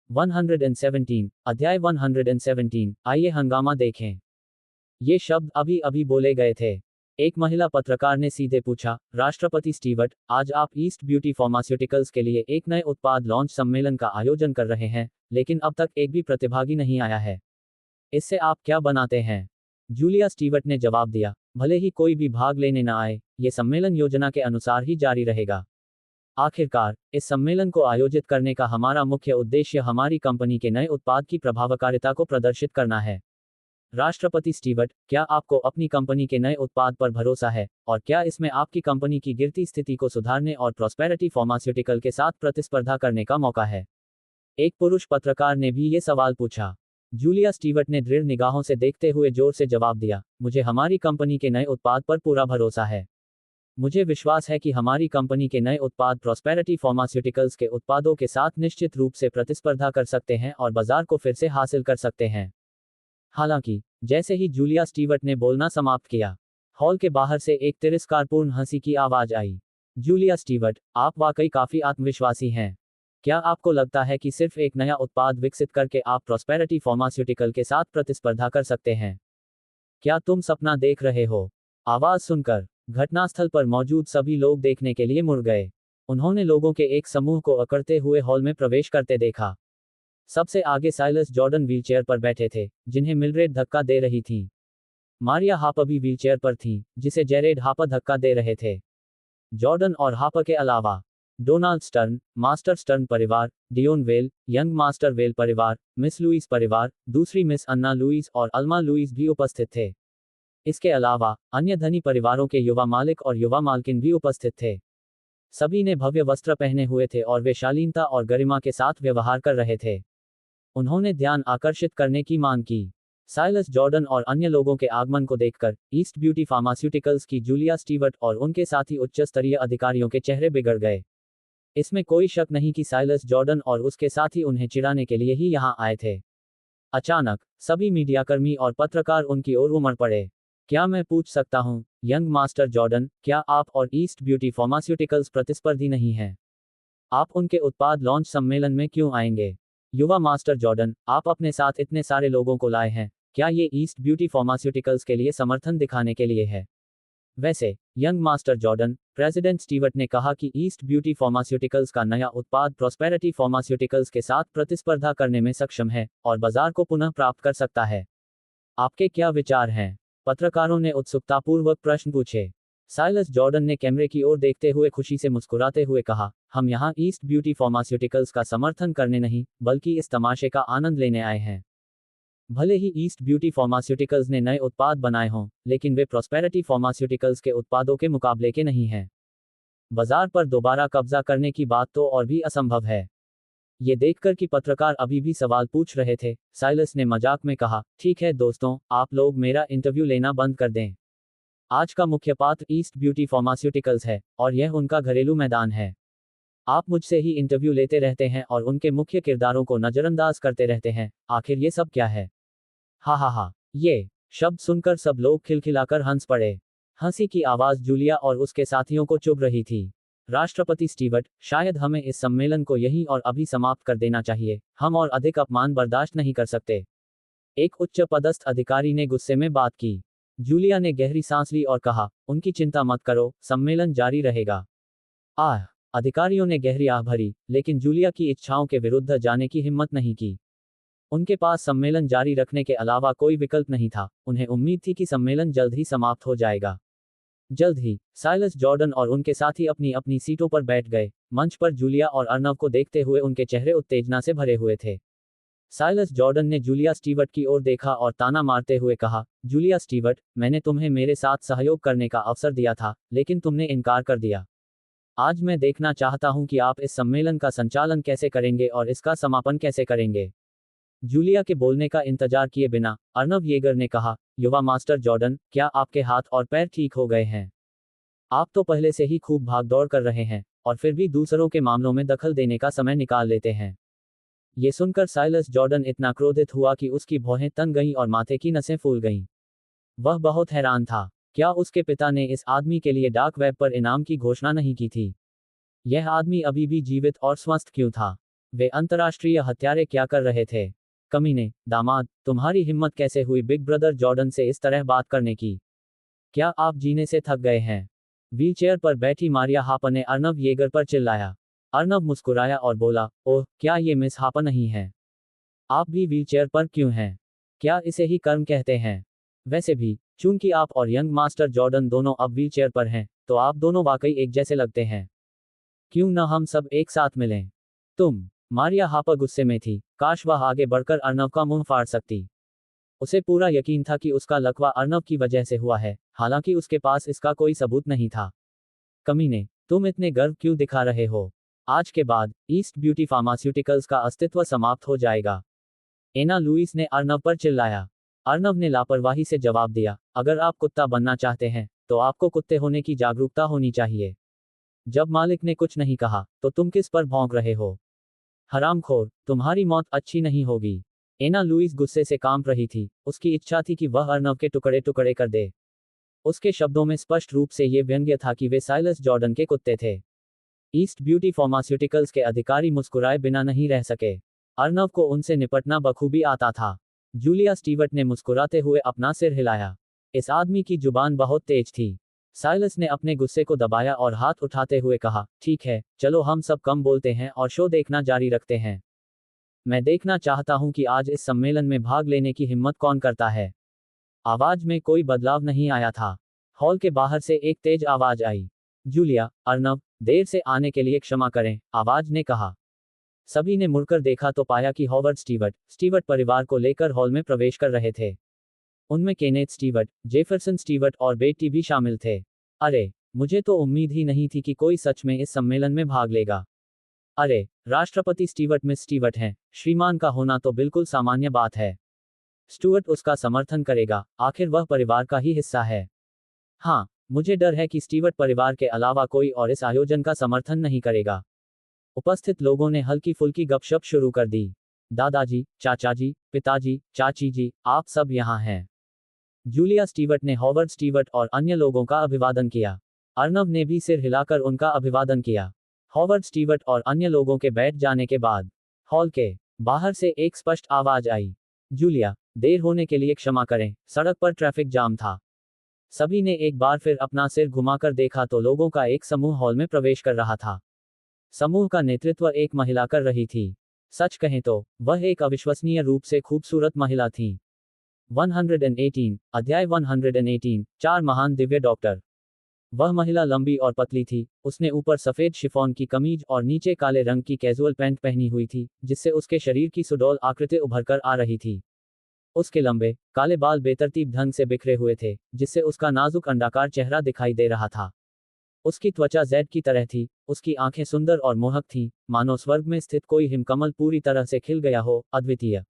117 अध्याय 117, आइए हंगामा देखें। ये शब्द अभी अभी बोले गए थे। एक महिला पत्रकार ने सीधे पूछा, राष्ट्रपति स्टीवर्ट, आज आप ईस्ट ब्यूटी फार्मास्यूटिकल्स के लिए एक नए उत्पाद लॉन्च सम्मेलन का आयोजन कर रहे हैं, लेकिन अब तक एक भी प्रतिभागी नहीं आया है। इससे आप क्या बनाते हैं? जूलिया स्टीवर्ट ने जवाब दिया, भले ही कोई भी भाग लेने न आए, ये सम्मेलन योजना के अनुसार ही जारी रहेगा। आखिरकार इस सम्मेलन को आयोजित करने का हमारा मुख्य उद्देश्य हमारी कंपनी के नए उत्पाद की प्रभावकारिता को प्रदर्शित करना है। राष्ट्रपति स्टीवर्ट, क्या आपको अपनी कंपनी के नए उत्पाद पर भरोसा है, और क्या इसमें आपकी कंपनी की गिरती स्थिति को सुधारने और प्रॉस्पेरिटी फार्मास्यूटिकल के साथ प्रतिस्पर्धा करने का मौका है? एक पुरुष पत्रकार ने भी ये सवाल पूछा। जूलिया स्टीवर्ट ने दृढ़ निगाहों से देखते हुए जोर से जवाब दिया, मुझे हमारी कंपनी के नए उत्पाद पर पूरा भरोसा है। मुझे विश्वास है कि हमारी कंपनी के नए उत्पाद प्रॉस्पेरिटी फार्मास्यूटिकल्स के उत्पादों के साथ निश्चित रूप से प्रतिस्पर्धा कर सकते हैं और बाजार को फिर से हासिल कर सकते हैं। हालांकि जैसे ही जूलिया स्टीवर्ट ने बोलना समाप्त किया, हॉल के बाहर से एक तिरस्कारपूर्ण हंसी की आवाज आई। जूलिया स्टीवर्ट, आप वाकई काफी आत्मविश्वासी हैं। क्या आपको लगता है कि सिर्फ एक नया उत्पाद विकसित करके आप प्रॉस्पेरिटी फार्मास्यूटिकल के साथ प्रतिस्पर्धा कर सकते हैं? क्या तुम सपना देख रहे हो? आवाज सुनकर घटनास्थल पर मौजूद सभी लोग देखने के लिए मुड़ गए। उन्होंने लोगों के एक समूह को अकड़ते हुए हॉल में प्रवेश करते देखा। सबसे आगे साइलस जॉर्डन व्हीलचेयर पर बैठे थे, जिन्हें मिलरेड धक्का दे रही थी। मारिया हार्पर भी व्हीलचेयर पर थीं, जिसे जेरेड हार्पर धक्का दे रहे थे। जॉर्डन और हार्पर के अलावा डोनाल्ड स्टर्न, मास्टर स्टर्न परिवार, Dion well, young master well परिवार, मिस लुइस परिवार, दूसरी मिस अन्ना लुइस और अल्मा लुइस भी उपस्थित थे। इसके अलावा अन्य धनी परिवारों के युवा मालिक और युवा मालकिन भी उपस्थित थे। सभी ने भव्य वस्त्र पहने हुए थे और वे शालीनता और गरिमा के साथ व्यवहार कर रहे थे। उन्होंने ध्यान आकर्षित करने की मांग की। साइलस जॉर्डन और अन्य लोगों के आगमन को देखकर ईस्ट ब्यूटी फार्मास्यूटिकल्स की जूलिया स्टीवर्ट और उनके साथी उच्च स्तरीय अधिकारियों के चेहरे बिगड़ गए। इसमें कोई शक नहीं कि साइलस जॉर्डन और उसके साथी उन्हें चिढ़ाने के लिए ही यहां आए थे। अचानक सभी मीडियाकर्मी और पत्रकार उनकी ओर उमड़ पड़े। क्या मैं पूछ सकता हूं, यंग मास्टर जॉर्डन, क्या आप और ईस्ट ब्यूटी फार्मास्यूटिकल्स प्रतिस्पर्धी नहीं हैं? आप उनके उत्पाद लॉन्च सम्मेलन में क्यों आएंगे? युवा मास्टर जॉर्डन, आप अपने साथ इतने सारे लोगों को लाए हैं, क्या ये ईस्ट ब्यूटी फार्मास्यूटिकल्स के लिए समर्थन दिखाने के लिए है? वैसे young master Jordan, president Stewart ने कहा कि ईस्ट ब्यूटी फार्मास्यूटिकल्स का नया उत्पाद प्रॉस्पेरिटी फार्मास्यूटिकल्स के साथ प्रतिस्पर्धा करने में सक्षम है और बाजार को पुनः प्राप्त कर सकता है। आपके क्या विचार हैं? पत्रकारों ने उत्सुकतापूर्वक प्रश्न पूछे। साइलस जॉर्डन ने कैमरे की ओर देखते हुए खुशी से मुस्कुराते हुए कहा, हम यहाँ ईस्ट ब्यूटी फार्मास्यूटिकल्स का समर्थन करने नहीं, बल्कि इस तमाशे का आनंद लेने आए हैं। भले ही ईस्ट ब्यूटी फार्मास्यूटिकल्स ने नए उत्पाद बनाए हों, लेकिन वे प्रॉस्पेरिटी फार्मास्यूटिकल्स के उत्पादों के मुकाबले के नहीं हैं। बाजार पर दोबारा कब्जा करने की बात तो और भी असंभव है। ये देखकर कि पत्रकार अभी भी सवाल पूछ रहे थे, साइलस ने मजाक में कहा, ठीक है दोस्तों, आप लोग मेरा इंटरव्यू लेना बंद कर दें। आज का मुख्य पात्र ईस्ट ब्यूटी फार्मास्यूटिकल्स है और यह उनका घरेलू मैदान है। आप मुझसे ही इंटरव्यू लेते रहते हैं और उनके मुख्य किरदारों को नजरअंदाज करते रहते हैं। आखिर ये सब क्या है? हा हा हा। ये शब्द सुनकर सब लोग खिलखिलाकर हंस पड़े। हंसी की आवाज जूलिया और उसके साथियों को चुभ रही थी। राष्ट्रपति स्टीवर्ट, शायद हमें इस सम्मेलन को यहीं और अभी समाप्त कर देना चाहिए, हम और अधिक अपमान बर्दाश्त नहीं कर सकते। एक उच्च पदस्थ अधिकारी ने गुस्से में बात की। जूलिया ने गहरी सांस ली और कहा, उनकी चिंता मत करो, सम्मेलन जारी रहेगा। आह। अधिकारियों ने गहरी आह भरी, लेकिन जूलिया की इच्छाओं के विरुद्ध जाने की हिम्मत नहीं की। उनके पास सम्मेलन जारी रखने के अलावा कोई विकल्प नहीं था। उन्हें उम्मीद थी कि सम्मेलन जल्द ही समाप्त हो जाएगा। जल्द ही साइलस जॉर्डन और उनके साथी अपनी अपनी सीटों पर बैठ गए। मंच पर जूलिया और अर्नव को देखते हुए उनके चेहरे उत्तेजना से भरे हुए थे। साइलस जॉर्डन ने जूलिया स्टीवर्ट की ओर देखा और ताना मारते हुए कहा, जूलिया स्टीवर्ट, मैंने तुम्हें मेरे साथ सहयोग करने का अवसर दिया था, लेकिन तुमने इनकार कर दिया। आज मैं देखना चाहता हूं कि आप इस सम्मेलन का संचालन कैसे करेंगे और इसका समापन कैसे करेंगे। जूलिया के बोलने का इंतजार किए बिना अर्नव येगर ने कहा, युवा मास्टर जॉर्डन, क्या आपके हाथ और पैर ठीक हो गए हैं? आप तो पहले से ही खूब भागदौड़ कर रहे हैं और फिर भी दूसरों के मामलों में दखल देने का समय निकाल लेते हैं। ये सुनकर साइलस जॉर्डन इतना क्रोधित हुआ कि उसकी भौहें तन गईं और माथे की नसें फूल गईं। वह बहुत हैरान था। क्या उसके पिता ने इस आदमी के लिए डार्क वेब पर इनाम की घोषणा नहीं की थी? यह आदमी अभी भी जीवित और स्वस्थ क्यों था? वे अंतर्राष्ट्रीय हत्यारे क्या कर रहे थे? कमीने, दामाद, तुम्हारी हिम्मत कैसे हुई बिग ब्रदर जॉर्डन से इस तरह बात करने की? क्या आप जीने से थक गए हैं? व्हीलचेयर पर बैठी मारिया हार्पर ने अर्नव येगर पर चिल्लाया। अर्नव मुस्कुराया और बोला, ओह, क्या ये मिस हार्पर नहीं है? आप भी व्हीलचेयर पर क्यों हैं? क्या इसे ही कर्म कहते हैं? वैसे भी, चूंकि आप और यंग मास्टर जॉर्डन दोनों अब व्हीलचेयर पर हैं, तो आप दोनों वाकई एक जैसे लगते हैं। क्यों न हम सब एक साथ मिलें? मारिया हार्पर गुस्से में थी। काश वह आगे बढ़कर अर्नव का मुंह फाड़ सकती। उसे पूरा यकीन था कि उसका लकवा अर्नव की वजह से हुआ है, हालांकि उसके पास इसका कोई सबूत नहीं था। कमीने, तुम इतने गर्व क्यों दिखा रहे हो? आज के बाद ईस्ट ब्यूटी फार्मास्यूटिकल्स का अस्तित्व समाप्त हो जाएगा। एना लुइस ने अर्नव पर चिल्लाया। अर्नव ने लापरवाही से जवाब दिया, अगर आप कुत्ता बनना चाहते हैं, तो आपको कुत्ते होने की जागरूकता होनी चाहिए। जब मालिक ने कुछ नहीं कहा, तो तुम किस पर भौंक रहे हो? हरामखोर, तुम्हारी मौत अच्छी नहीं होगी। एना लुइस गुस्से से कांप रही थी। उसकी इच्छा थी कि वह अर्नव के टुकड़े टुकड़े कर दे। उसके शब्दों में स्पष्ट रूप से ये व्यंग्य था कि वे साइलस जॉर्डन के कुत्ते थे। ईस्ट ब्यूटी फार्मास्यूटिकल्स के अधिकारी मुस्कुराए बिना नहीं रह सके। अर्नव को उनसे निपटना बखूबी आता था। जूलिया स्टीवर्ट ने मुस्कुराते हुए अपना सिर हिलाया। इस आदमी की जुबान बहुत तेज थी। साइलस ने अपने गुस्से को दबाया और हाथ उठाते हुए कहा, ठीक है, चलो हम सब कम बोलते हैं और शो देखना जारी रखते हैं। मैं देखना चाहता हूं कि आज इस सम्मेलन में भाग लेने की हिम्मत कौन करता है। आवाज में कोई बदलाव नहीं आया था। हॉल के बाहर से एक तेज आवाज आई। जूलिया, अर्नव, देर से आने के लिए क्षमा करें, आवाज ने कहा। सभी ने मुड़कर देखा तो पाया कि हॉवर्ड स्टीवर्ट परिवार को लेकर हॉल में प्रवेश कर रहे थे। उनमें केनेथ स्टीवर्ट, जेफरसन स्टीवर्ट और बेटी भी शामिल थे। अरे, मुझे तो उम्मीद ही नहीं थी कि कोई सच में इस सम्मेलन में भाग लेगा। अरे, राष्ट्रपति स्टीवर्ट मिस स्टीवर्ट हैं, श्रीमान का होना तो बिल्कुल सामान्य बात है। स्टुअर्ट उसका समर्थन करेगा, आखिर वह परिवार का ही हिस्सा है। हाँ, मुझे डर है कि स्टीवर्ट परिवार के अलावा कोई और इस आयोजन का समर्थन नहीं करेगा। उपस्थित लोगों ने हल्की फुल्की गपशप शुरू कर दी। दादाजी, चाचाजी, पिताजी, चाची जी, आप सब यहाँ हैं। जूलिया स्टीवर्ट ने हॉवर्ड स्टीवर्ट और अन्य लोगों का अभिवादन किया। अर्नव ने भी सिर हिलाकर उनका अभिवादन किया। हॉवर्ड स्टीवर्ट और अन्य लोगों के बैठ जाने के बाद हॉल के बाहर से एक स्पष्ट आवाज आई। जूलिया, देर होने के लिए क्षमा करें, सड़क पर ट्रैफिक जाम था। सभी ने एक बार फिर अपना सिर घुमाकर देखा तो लोगों का एक समूह हॉल में प्रवेश कर रहा था। समूह का नेतृत्व एक महिला कर रही थी। सच कहें तो वह एक अविश्वसनीय रूप से खूबसूरत महिला थी। 118 अध्याय 118 चार महान दिव्य डॉक्टर। वह महिला लंबी और पतली थी। उसने ऊपर सफेद शिफॉन की कमीज और नीचे काले रंग की कैजुअल पैंट पहनी हुई थी, जिससे उसके शरीर की सुडौल आकृति उभर कर आ रही थी। उसके लंबे काले बाल बेतरतीब ढंग से बिखरे हुए थे, जिससे उसका नाजुक अंडाकार चेहरा दिखाई दे रहा था। उसकी त्वचा जैड की तरह थी। उसकी आंखें सुंदर और मोहक थीं, मानो स्वर्ग में स्थित कोई हिमकमल पूरी तरह से खिल गया हो, अद्वितीय।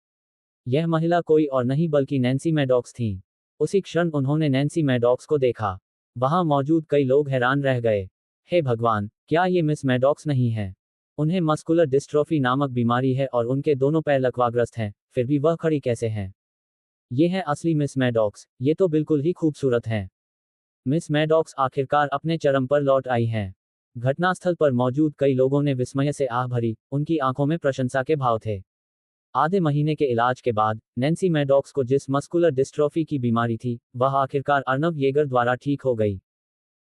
यह महिला कोई और नहीं बल्कि नैन्सी मैडॉक्स थीं। उसी क्षण उन्होंने नैन्सी मैडॉक्स को देखा। वहां मौजूद कई लोग हैरान रह गए। हे भगवान, क्या ये मिस मैडॉक्स नहीं है? उन्हें मस्कुलर डिस्ट्रोफी नामक बीमारी है और उनके दोनों पैर लकवाग्रस्त हैं, फिर भी वह खड़ी कैसे हैं? ये है असली मिस मैडॉक्स, ये तो बिल्कुल ही खूबसूरत हैं। मिस मैडॉक्स आखिरकार अपने चरम पर लौट आई हैं। घटनास्थल पर मौजूद कई लोगों ने विस्मय से आह भरी, उनकी आंखों में प्रशंसा के भाव थे। आधे महीने के इलाज के बाद नैन्सी मैडॉक्स को जिस मस्कुलर डिस्ट्रोफी की बीमारी थी, वह आखिरकार अर्नव येगर द्वारा ठीक हो गई।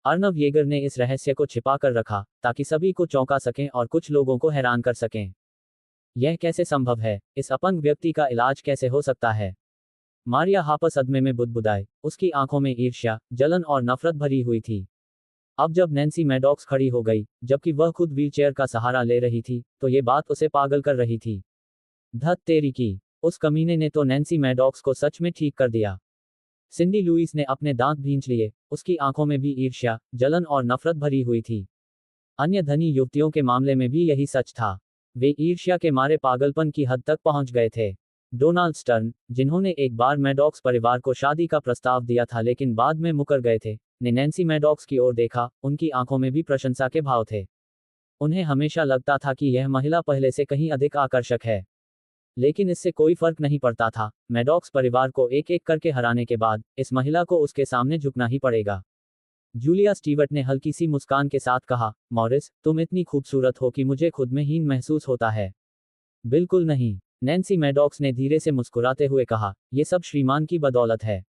अर्नव येगर ने इस रहस्य को छिपा कर रखा ताकि सभी को चौंका सकें और कुछ लोगों को हैरान कर सकें। यह कैसे संभव है? इस अपंग व्यक्ति का इलाज कैसे हो सकता है? मारिया हापर सदमे में बुदबुदाए। उसकी आंखों में ईर्ष्या, जलन और नफरत भरी हुई थी। अब जब नैन्सी मैडॉक्स खड़ी हो गई, जबकि वह खुद व्हीलचेयर का सहारा ले रही थी, तो ये बात उसे पागल कर रही थी। धत तेरी की, उस कमीने ने तो नैन्सी मैडॉक्स को सच में ठीक कर दिया। सिंडी लुइस ने अपने दांत भींच लिए। उसकी आंखों में भी ईर्ष्या, जलन और नफरत भरी हुई थी। अन्य धनी युवतियों के मामले में भी यही सच था। वे ईर्ष्या के मारे पागलपन की हद तक पहुंच गए थे। डोनाल्ड स्टर्न, जिन्होंने एक बार मैडॉक्स परिवार को शादी का प्रस्ताव दिया था लेकिन बाद में मुकर गए थे, ने नैन्सी मैडॉक्स की ओर देखा। उनकी आंखों में भी प्रशंसा के भाव थे। उन्हें हमेशा लगता था कि यह महिला पहले से कहीं अधिक आकर्षक है। लेकिन इससे कोई फर्क नहीं पड़ता था। मैडॉक्स परिवार को एक एक करके हराने के बाद इस महिला को उसके सामने झुकना ही पड़ेगा। जूलिया स्टीवर्ट ने हल्की सी मुस्कान के साथ कहा, मॉरिस, तुम इतनी खूबसूरत हो कि मुझे खुद में हीन महसूस होता है। बिल्कुल नहीं, नैन्सी मैडॉक्स ने धीरे से मुस्कुराते हुए कहा, ये सब श्रीमान की बदौलत है।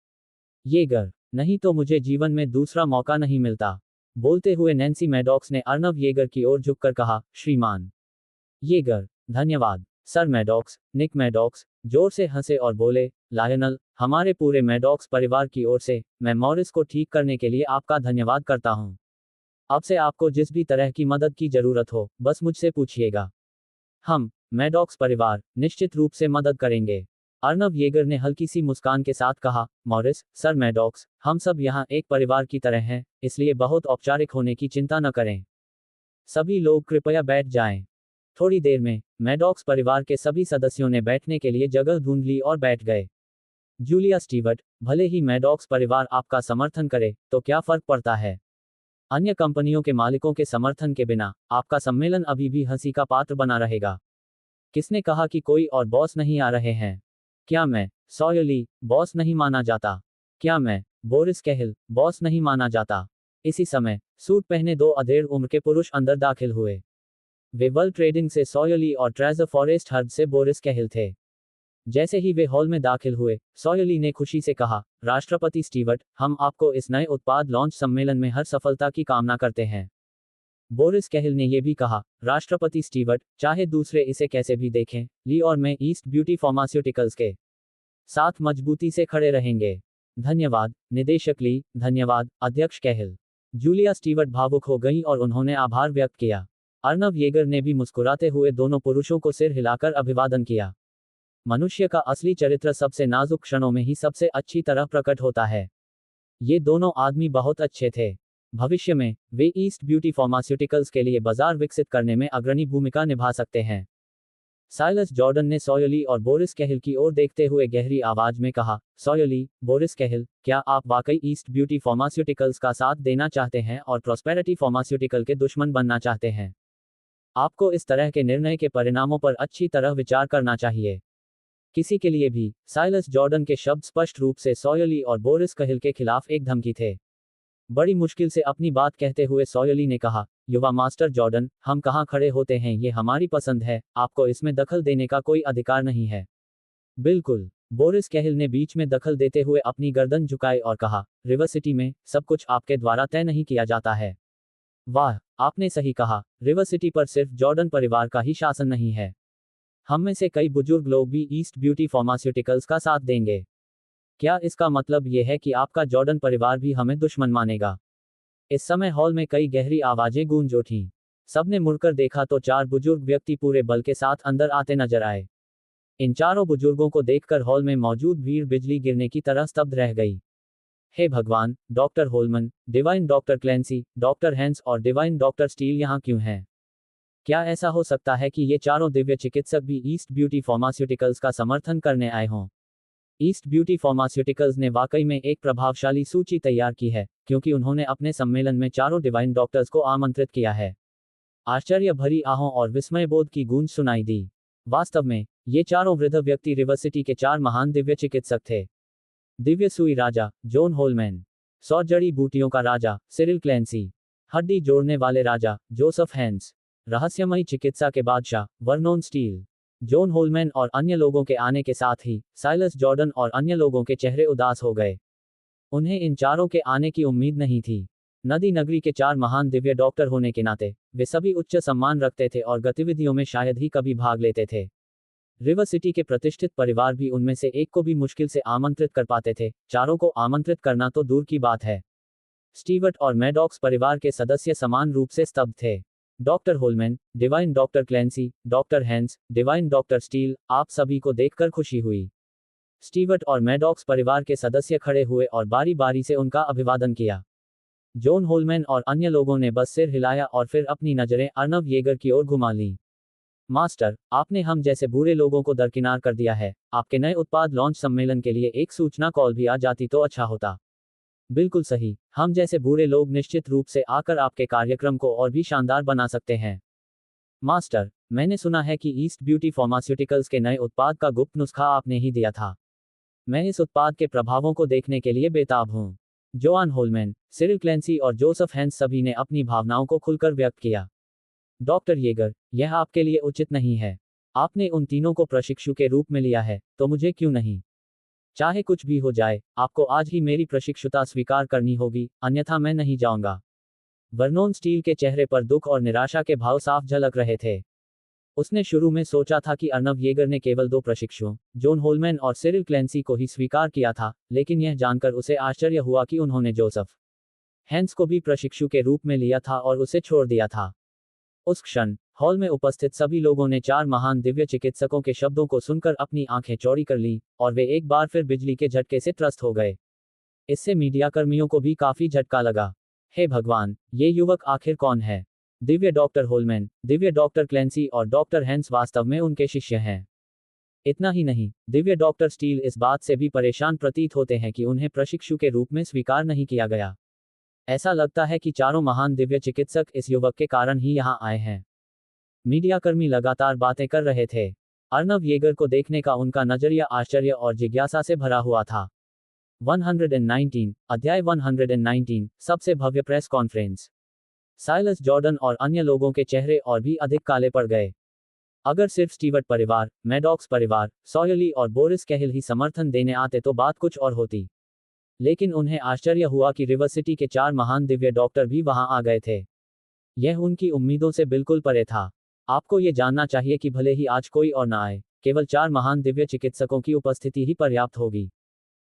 येगर, नहीं तो मुझे जीवन में दूसरा मौका नहीं मिलता। बोलते हुए नैन्सी मैडॉक्स ने अर्नव येगर की ओर झुककर कहा, श्रीमान येगर, धन्यवाद। सर मैडॉक्स, निक मैडॉक्स, जोर से हंसे और बोले, लायनल, हमारे पूरे मैडॉक्स परिवार की ओर से, मैं मॉरिस को ठीक करने के लिए आपका धन्यवाद करता हूं। अब से आपको जिस भी तरह की मदद की जरूरत हो, बस मुझसे पूछिएगा। हम, मैडॉक्स परिवार, निश्चित रूप से मदद करेंगे। अर्नव येगर ने हल्की सी मुस्कान के साथ कहा, मॉरिस, सर मैडॉक्स, हम सब यहाँ एक परिवार की तरह हैं, इसलिए बहुत औपचारिक होने की चिंता न करें। सभी लोग कृपया बैठ जाएं। थोड़ी देर में मैडॉक्स परिवार के सभी सदस्यों ने बैठने के लिए जगह ढूंढ ली और बैठ गए। जूलिया स्टीवर्ट, भले ही मैडॉक्स परिवार आपका समर्थन करे, तो क्या फर्क पड़ता है? अन्य कंपनियों के मालिकों के समर्थन के बिना आपका सम्मेलन अभी भी हंसी का पात्र बना रहेगा। किसने कहा कि कोई और बॉस नहीं आ रहे हैं? क्या मैं सॉयली बॉस नहीं माना जाता? क्या मैं बोरिस कैहिल बॉस नहीं माना जाता? इसी समय सूट पहने दो अधेड़ उम्र के पुरुष अंदर दाखिल हुए। वे वर्ल्ड ट्रेडिंग से सॉयली और ट्रेजर फॉरेस्ट हर्ब से बोरिस कैहिल थे। जैसे ही वे हॉल में दाखिल हुए, सॉयली ने खुशी से कहा, राष्ट्रपति स्टीवर्ट, हम आपको इस नए उत्पाद लॉन्च सम्मेलन में हर सफलता की कामना करते हैं। बोरिस कैहिल ने यह भी कहा, राष्ट्रपति स्टीवर्ट, चाहे दूसरे इसे कैसे भी देखें, ली और मैं ईस्ट ब्यूटी फार्मास्यूटिकल्स के साथ मजबूती से खड़े रहेंगे। धन्यवाद, निदेशक ली, धन्यवाद, अध्यक्ष कैहिल। जूलिया स्टीवर्ट भावुक हो गईं और उन्होंने आभार व्यक्त किया। अर्नव येगर ने भी मुस्कुराते हुए दोनों पुरुषों को सिर हिलाकर अभिवादन किया। मनुष्य का असली चरित्र सबसे नाजुक क्षणों में ही सबसे अच्छी तरह प्रकट होता है। ये दोनों आदमी बहुत अच्छे थे। भविष्य में वे ईस्ट ब्यूटी फार्मास्यूटिकल्स के लिए बाजार विकसित करने में अग्रणी भूमिका निभा सकते हैं। साइलस जॉर्डन ने सॉयली और बोरिस कैहिल की ओर देखते हुए गहरी आवाज में कहा, सॉयली, बोरिस कैहिल, क्या आप वाकई ईस्ट ब्यूटी फार्मास्यूटिकल्स का साथ देना चाहते हैं और प्रॉस्पेरिटी फार्मास्यूटिकल के दुश्मन बनना चाहते हैं? आपको इस तरह के निर्णय के परिणामों पर अच्छी तरह विचार करना चाहिए। किसी के लिए भी। साइलस जॉर्डन के शब्द स्पष्ट रूप से सॉयली और बोरिस कैहिल के खिलाफ एक धमकी थे। बड़ी मुश्किल से अपनी बात कहते हुए सॉयली ने कहा, युवा मास्टर जॉर्डन, हम कहाँ खड़े होते हैं ये हमारी पसंद है, आपको इसमें दखल देने का कोई अधिकार नहीं है। बिल्कुल। बोरिस कैहिल ने बीच में दखल देते हुए अपनी गर्दन झुकाई और कहा, रिवर सिटी में सब कुछ आपके द्वारा तय नहीं किया जाता है। वाह, आपने सही कहा, रिवर सिटी पर सिर्फ जॉर्डन परिवार का ही शासन नहीं है। हम में से कई बुजुर्ग लोग भी ईस्ट ब्यूटी फार्मास्यूटिकल्स का साथ देंगे। क्या इसका मतलब यह है कि आपका जॉर्डन परिवार भी हमें दुश्मन मानेगा? इस समय हॉल में कई गहरी आवाजें गूंज उठीं। सबने मुड़कर देखा तो 4 बुजुर्ग व्यक्ति पूरे बल के साथ अंदर आते नजर आए। इन चारों बुजुर्गों को देखकर हॉल में मौजूद भीड़ बिजली गिरने की तरह स्तब्ध रह गई। हे भगवान, doctor Holman, divine doctor Clancy, doctor Hans और डिवाइन डॉक्टर स्टील यहाँ क्यों हैं? क्या ऐसा हो सकता है कि ये चारों दिव्य चिकित्सक भी ईस्ट ब्यूटी फार्मास्यूटिकल्स का समर्थन करने आए हों? ईस्ट ब्यूटी फार्मास्यूटिकल्स ने वाकई में एक प्रभावशाली सूची तैयार की है, क्योंकि उन्होंने अपने सम्मेलन में चारों डिवाइन डॉक्टर्स को आमंत्रित किया है। आश्चर्य भरी आहों और विस्मयबोध की गूंज सुनाई दी। वास्तव में, ये चारों वृद्ध व्यक्ति रिवर सिटी के 4 महान दिव्य चिकित्सक थे। दिव्य सुई राजा, जॉन होलमैन। सौ जड़ी बूटियों का राजा, सिरिल क्लैंसी। हड्डी जोड़ने वाले राजा, जोसेफ हैंस। रहस्यमयी चिकित्सा के बादशाह, वर्नोन स्टील। जॉन होलमैन और अन्य लोगों के आने के साथ ही साइलस जॉर्डन और अन्य लोगों के चेहरे उदास हो गए। उन्हें इन चारों के आने की उम्मीद नहीं थी। नदी नगरी के 4 महान दिव्य डॉक्टर होने के नाते वे सभी उच्च सम्मान रखते थे और गतिविधियों में शायद ही कभी भाग लेते थे। रिवर सिटी के प्रतिष्ठित परिवार भी उनमें से एक को भी मुश्किल से आमंत्रित कर पाते थे, चारों को आमंत्रित करना तो दूर की बात है। स्टीवर्ट और मैडॉक्स परिवार के सदस्य समान रूप से स्तब्ध थे। Doctor Holman, divine doctor Clancy, doctor Hans, divine doctor Steel, आप सभी को देखकर खुशी हुई। स्टीवर्ट और मैडॉक्स परिवार के सदस्य खड़े हुए और बारी बारी से उनका अभिवादन किया। जॉन होलमैन और अन्य लोगों ने बस सिर हिलाया और फिर अपनी नजरें अर्नव येगर की ओर घुमा लीं। मास्टर, आपने हम जैसे बुरे लोगों को दरकिनार कर दिया है। आपके नए उत्पाद लॉन्च सम्मेलन के लिए एक सूचना कॉल भी आ जाती तो अच्छा होता। बिल्कुल सही, हम जैसे बुरे लोग निश्चित रूप से आकर आपके कार्यक्रम को और भी शानदार बना सकते हैं। मास्टर, मैंने सुना है कि ईस्ट ब्यूटी फार्मास्यूटिकल्स के नए उत्पाद का गुप्त नुस्खा आपने ही दिया था। मैं इस उत्पाद के प्रभावों को देखने के लिए बेताब हूँ। जोआन होलमैन, सिरिल क्लैंसी और जोसेफ हैंस सभी ने अपनी भावनाओं को खुलकर व्यक्त किया। डॉक्टर येगर, यह आपके लिए उचित नहीं है। आपने उन तीनों को प्रशिक्षु के रूप में लिया है, तो मुझे क्यों नहीं? चाहे कुछ भी हो जाए, आपको आज ही मेरी प्रशिक्षुता स्वीकार करनी होगी, अन्यथा मैं नहीं जाऊंगा। वर्नोन स्टील के चेहरे पर दुख और निराशा के भाव साफ झलक रहे थे। उसने शुरू में सोचा था कि अर्नव येगर ने केवल 2 प्रशिक्षुओं, जॉन होलमैन और सिरिल क्लैंसी को ही स्वीकार किया था, लेकिन यह जानकर उसे आश्चर्य हुआ कि उन्होंने जोसेफ हैंस को भी प्रशिक्षु के रूप में लिया था और उसे छोड़ दिया था। उस क्षण हॉल में उपस्थित सभी लोगों ने 4 महान दिव्य चिकित्सकों के शब्दों को सुनकर अपनी आंखें चौड़ी कर लीं, और वे एक बार फिर बिजली के झटके से त्रस्त हो गए। इससे मीडियाकर्मियों को भी काफी झटका लगा। हे भगवान, ये युवक आखिर कौन है? Divya doctor Holman, Divya doctor Clancy और डॉक्टर हैंस वास्तव में उनके शिष्य हैं। इतना ही नहीं, दिव्य डॉक्टर स्टील इस बात से भी परेशान प्रतीत होते हैं कि उन्हें प्रशिक्षु के रूप में स्वीकार नहीं किया गया। ऐसा लगता है कि चारों महान दिव्य चिकित्सक इस युवक के कारण ही यहाँ आए हैं। मीडियाकर्मी लगातार बातें कर रहे थे। अर्नव येगर को देखने का उनका नजरिया आश्चर्य और जिज्ञासा से भरा हुआ था। 119 अध्याय 119 सबसे भव्य प्रेस कॉन्फ्रेंस। साइलस जॉर्डन और अन्य लोगों के चेहरे और भी अधिक काले पड़ गए। अगर सिर्फ स्टीवर्ट परिवार, मैडॉक्स परिवार, सॉयली और बोरिस कैहिल ही समर्थन देने आते तो बात कुछ और होती। लेकिन उन्हें आश्चर्य हुआ कि रिवर सिटी के 4 महान दिव्य डॉक्टर भी वहां आ गए थे। यह उनकी उम्मीदों से बिल्कुल परे था। आपको ये जानना चाहिए कि भले ही आज कोई और ना आए, केवल 4 महान दिव्य चिकित्सकों की उपस्थिति ही पर्याप्त होगी।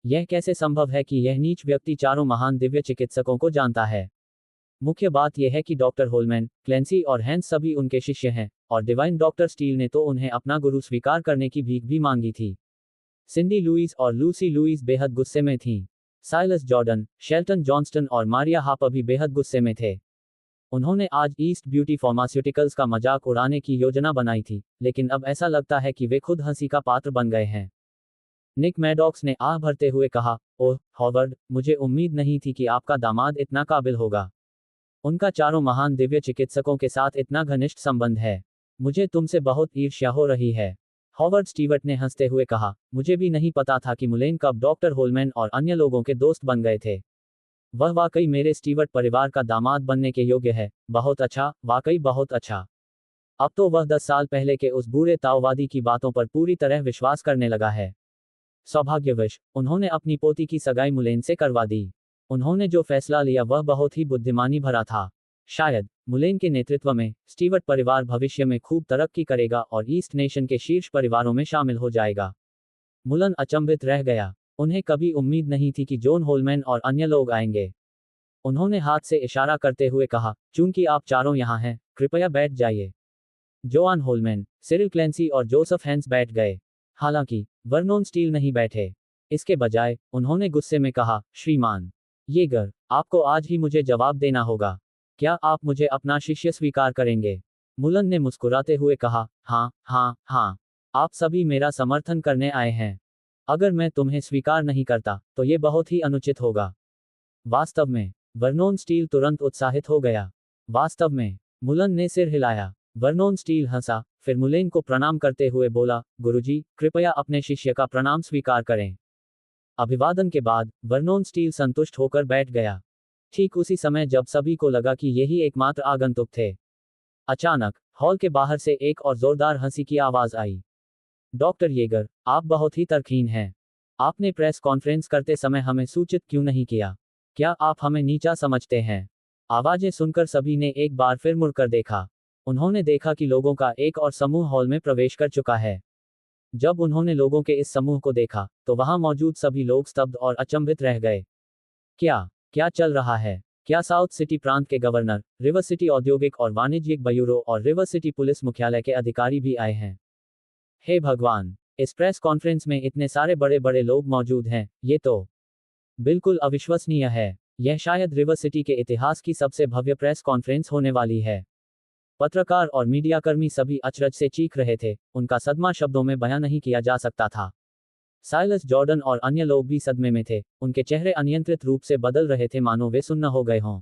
यह कैसे संभव है कि यह नीच व्यक्ति चारों महान दिव्य चिकित्सकों को जानता है? मुख्य बात यह है कि डॉक्टर होलमैन, क्लेंसी और हैंस सभी उनके शिष्य हैं, और डिवाइन डॉक्टर स्टील ने तो उन्हें अपना गुरु स्वीकार करने की भीख भी मांगी थी। सिंडी लुइस और लूसी लुइस बेहद गुस्से में थीं। साइलस जॉर्डन, शेल्टन जॉनस्टन और मारिया हार्पर भी बेहद गुस्से में थे। उन्होंने आज ईस्ट ब्यूटी फार्मास्यूटिकल्स का मजाक उड़ाने की योजना बनाई थी, लेकिन अब ऐसा लगता है कि वे खुद हंसी का पात्र बन गए हैं। निक मैडॉक्स ने आह भरते हुए कहा, ओह हॉवर्ड, मुझे उम्मीद नहीं थी कि आपका दामाद इतना काबिल होगा। उनका चारों महान दिव्य चिकित्सकों के साथ इतना घनिष्ठ संबंध है। मुझे तुमसे बहुत ईर्ष्या हो रही है। हॉवर्ड स्टीवर्ट ने हंसते हुए कहा, मुझे भी नहीं पता था कि मुलेन कब डॉक्टर होलमैन और अन्य लोगों के दोस्त बन गए थे। वह वाकई मेरे स्टीवर्ट परिवार का दामाद बनने के योग्य है। बहुत अच्छा, वाकई बहुत अच्छा। अब तो वह 10 साल पहले के उस बूढ़े ताओवादी की बातों पर पूरी तरह विश्वास करने लगा है। सौभाग्यवश उन्होंने अपनी पोती की सगाई मुलेन से करवा दी। उन्होंने जो फैसला लिया वह बहुत ही बुद्धिमानी भरा था। शायद मुलेन के नेतृत्व में स्टीवर्ट परिवार भविष्य में खूब तरक्की करेगा और ईस्ट नेशन के शीर्ष परिवारों में शामिल हो जाएगा। मुलन अचंभित रह गया। उन्हें कभी उम्मीद नहीं थी कि जॉन होलमैन और अन्य लोग आएंगे। उन्होंने हाथ से इशारा करते हुए कहा, चूंकि आप चारों यहाँ हैं, कृपया बैठ जाइए। जोआन होलमैन, सिरिल क्लेंसी और जोसेफ हैंस बैठ गए। हालांकि वर्नोन स्टील नहीं बैठे। इसके बजाय उन्होंने गुस्से में कहा, श्रीमान येगर, आपको आज ही मुझे जवाब देना होगा। क्या आप मुझे अपना शिष्य स्वीकार करेंगे? मुलन ने मुस्कुराते हुए कहा, हाँ हाँ हाँ, आप सभी मेरा समर्थन करने आए हैं। अगर मैं तुम्हें स्वीकार नहीं करता तो ये बहुत ही अनुचित होगा। वास्तव में वर्नोन स्टील तुरंत उत्साहित हो गया। वास्तव में मुलन ने सिर हिलाया। वर्नोन स्टील हंसा, फिर मुलेन को प्रणाम करते हुए बोला, गुरुजी, कृपया अपने शिष्य का प्रणाम स्वीकार करें। अभिवादन के बाद वर्नोन स्टील संतुष्ट होकर बैठ गया। ठीक उसी समय जब सभी को लगा कि यही एकमात्र आगंतुक थे, अचानक हॉल के बाहर से एक और जोरदार हंसी की आवाज आई। डॉक्टर येगर, आप बहुत ही तरकीन हैं। आपने प्रेस कॉन्फ्रेंस करते समय हमें सूचित क्यों नहीं किया? क्या आप हमें नीचा समझते हैं? आवाजें सुनकर सभी ने एक बार फिर मुड़कर देखा। उन्होंने देखा कि लोगों का एक और समूह हॉल में प्रवेश कर चुका है। जब उन्होंने लोगों के इस समूह को देखा, तो वहां मौजूद सभी लोग स्तब्ध और अचंभित रह गए। क्या क्या चल रहा है? क्या साउथ सिटी प्रांत के गवर्नर, रिवर सिटी औद्योगिक और वाणिज्यिक ब्यूरो और रिवर सिटी पुलिस मुख्यालय के अधिकारी भी आए हैं? हे भगवान, इस प्रेस कॉन्फ्रेंस में इतने सारे बड़े बड़े लोग मौजूद हैं, ये तो बिल्कुल अविश्वसनीय है। यह शायद रिवर सिटी के इतिहास की सबसे भव्य प्रेस कॉन्फ्रेंस होने वाली है। पत्रकार और मीडियाकर्मी सभी अचरज से चीख रहे थे, उनका सदमा शब्दों में बयां नहीं किया जा सकता था। साइलस जॉर्डन और अन्य लोग भी सदमे में थे, उनके चेहरे अनियंत्रित रूप से बदल रहे थे मानो वे सुन्न हो गए हों।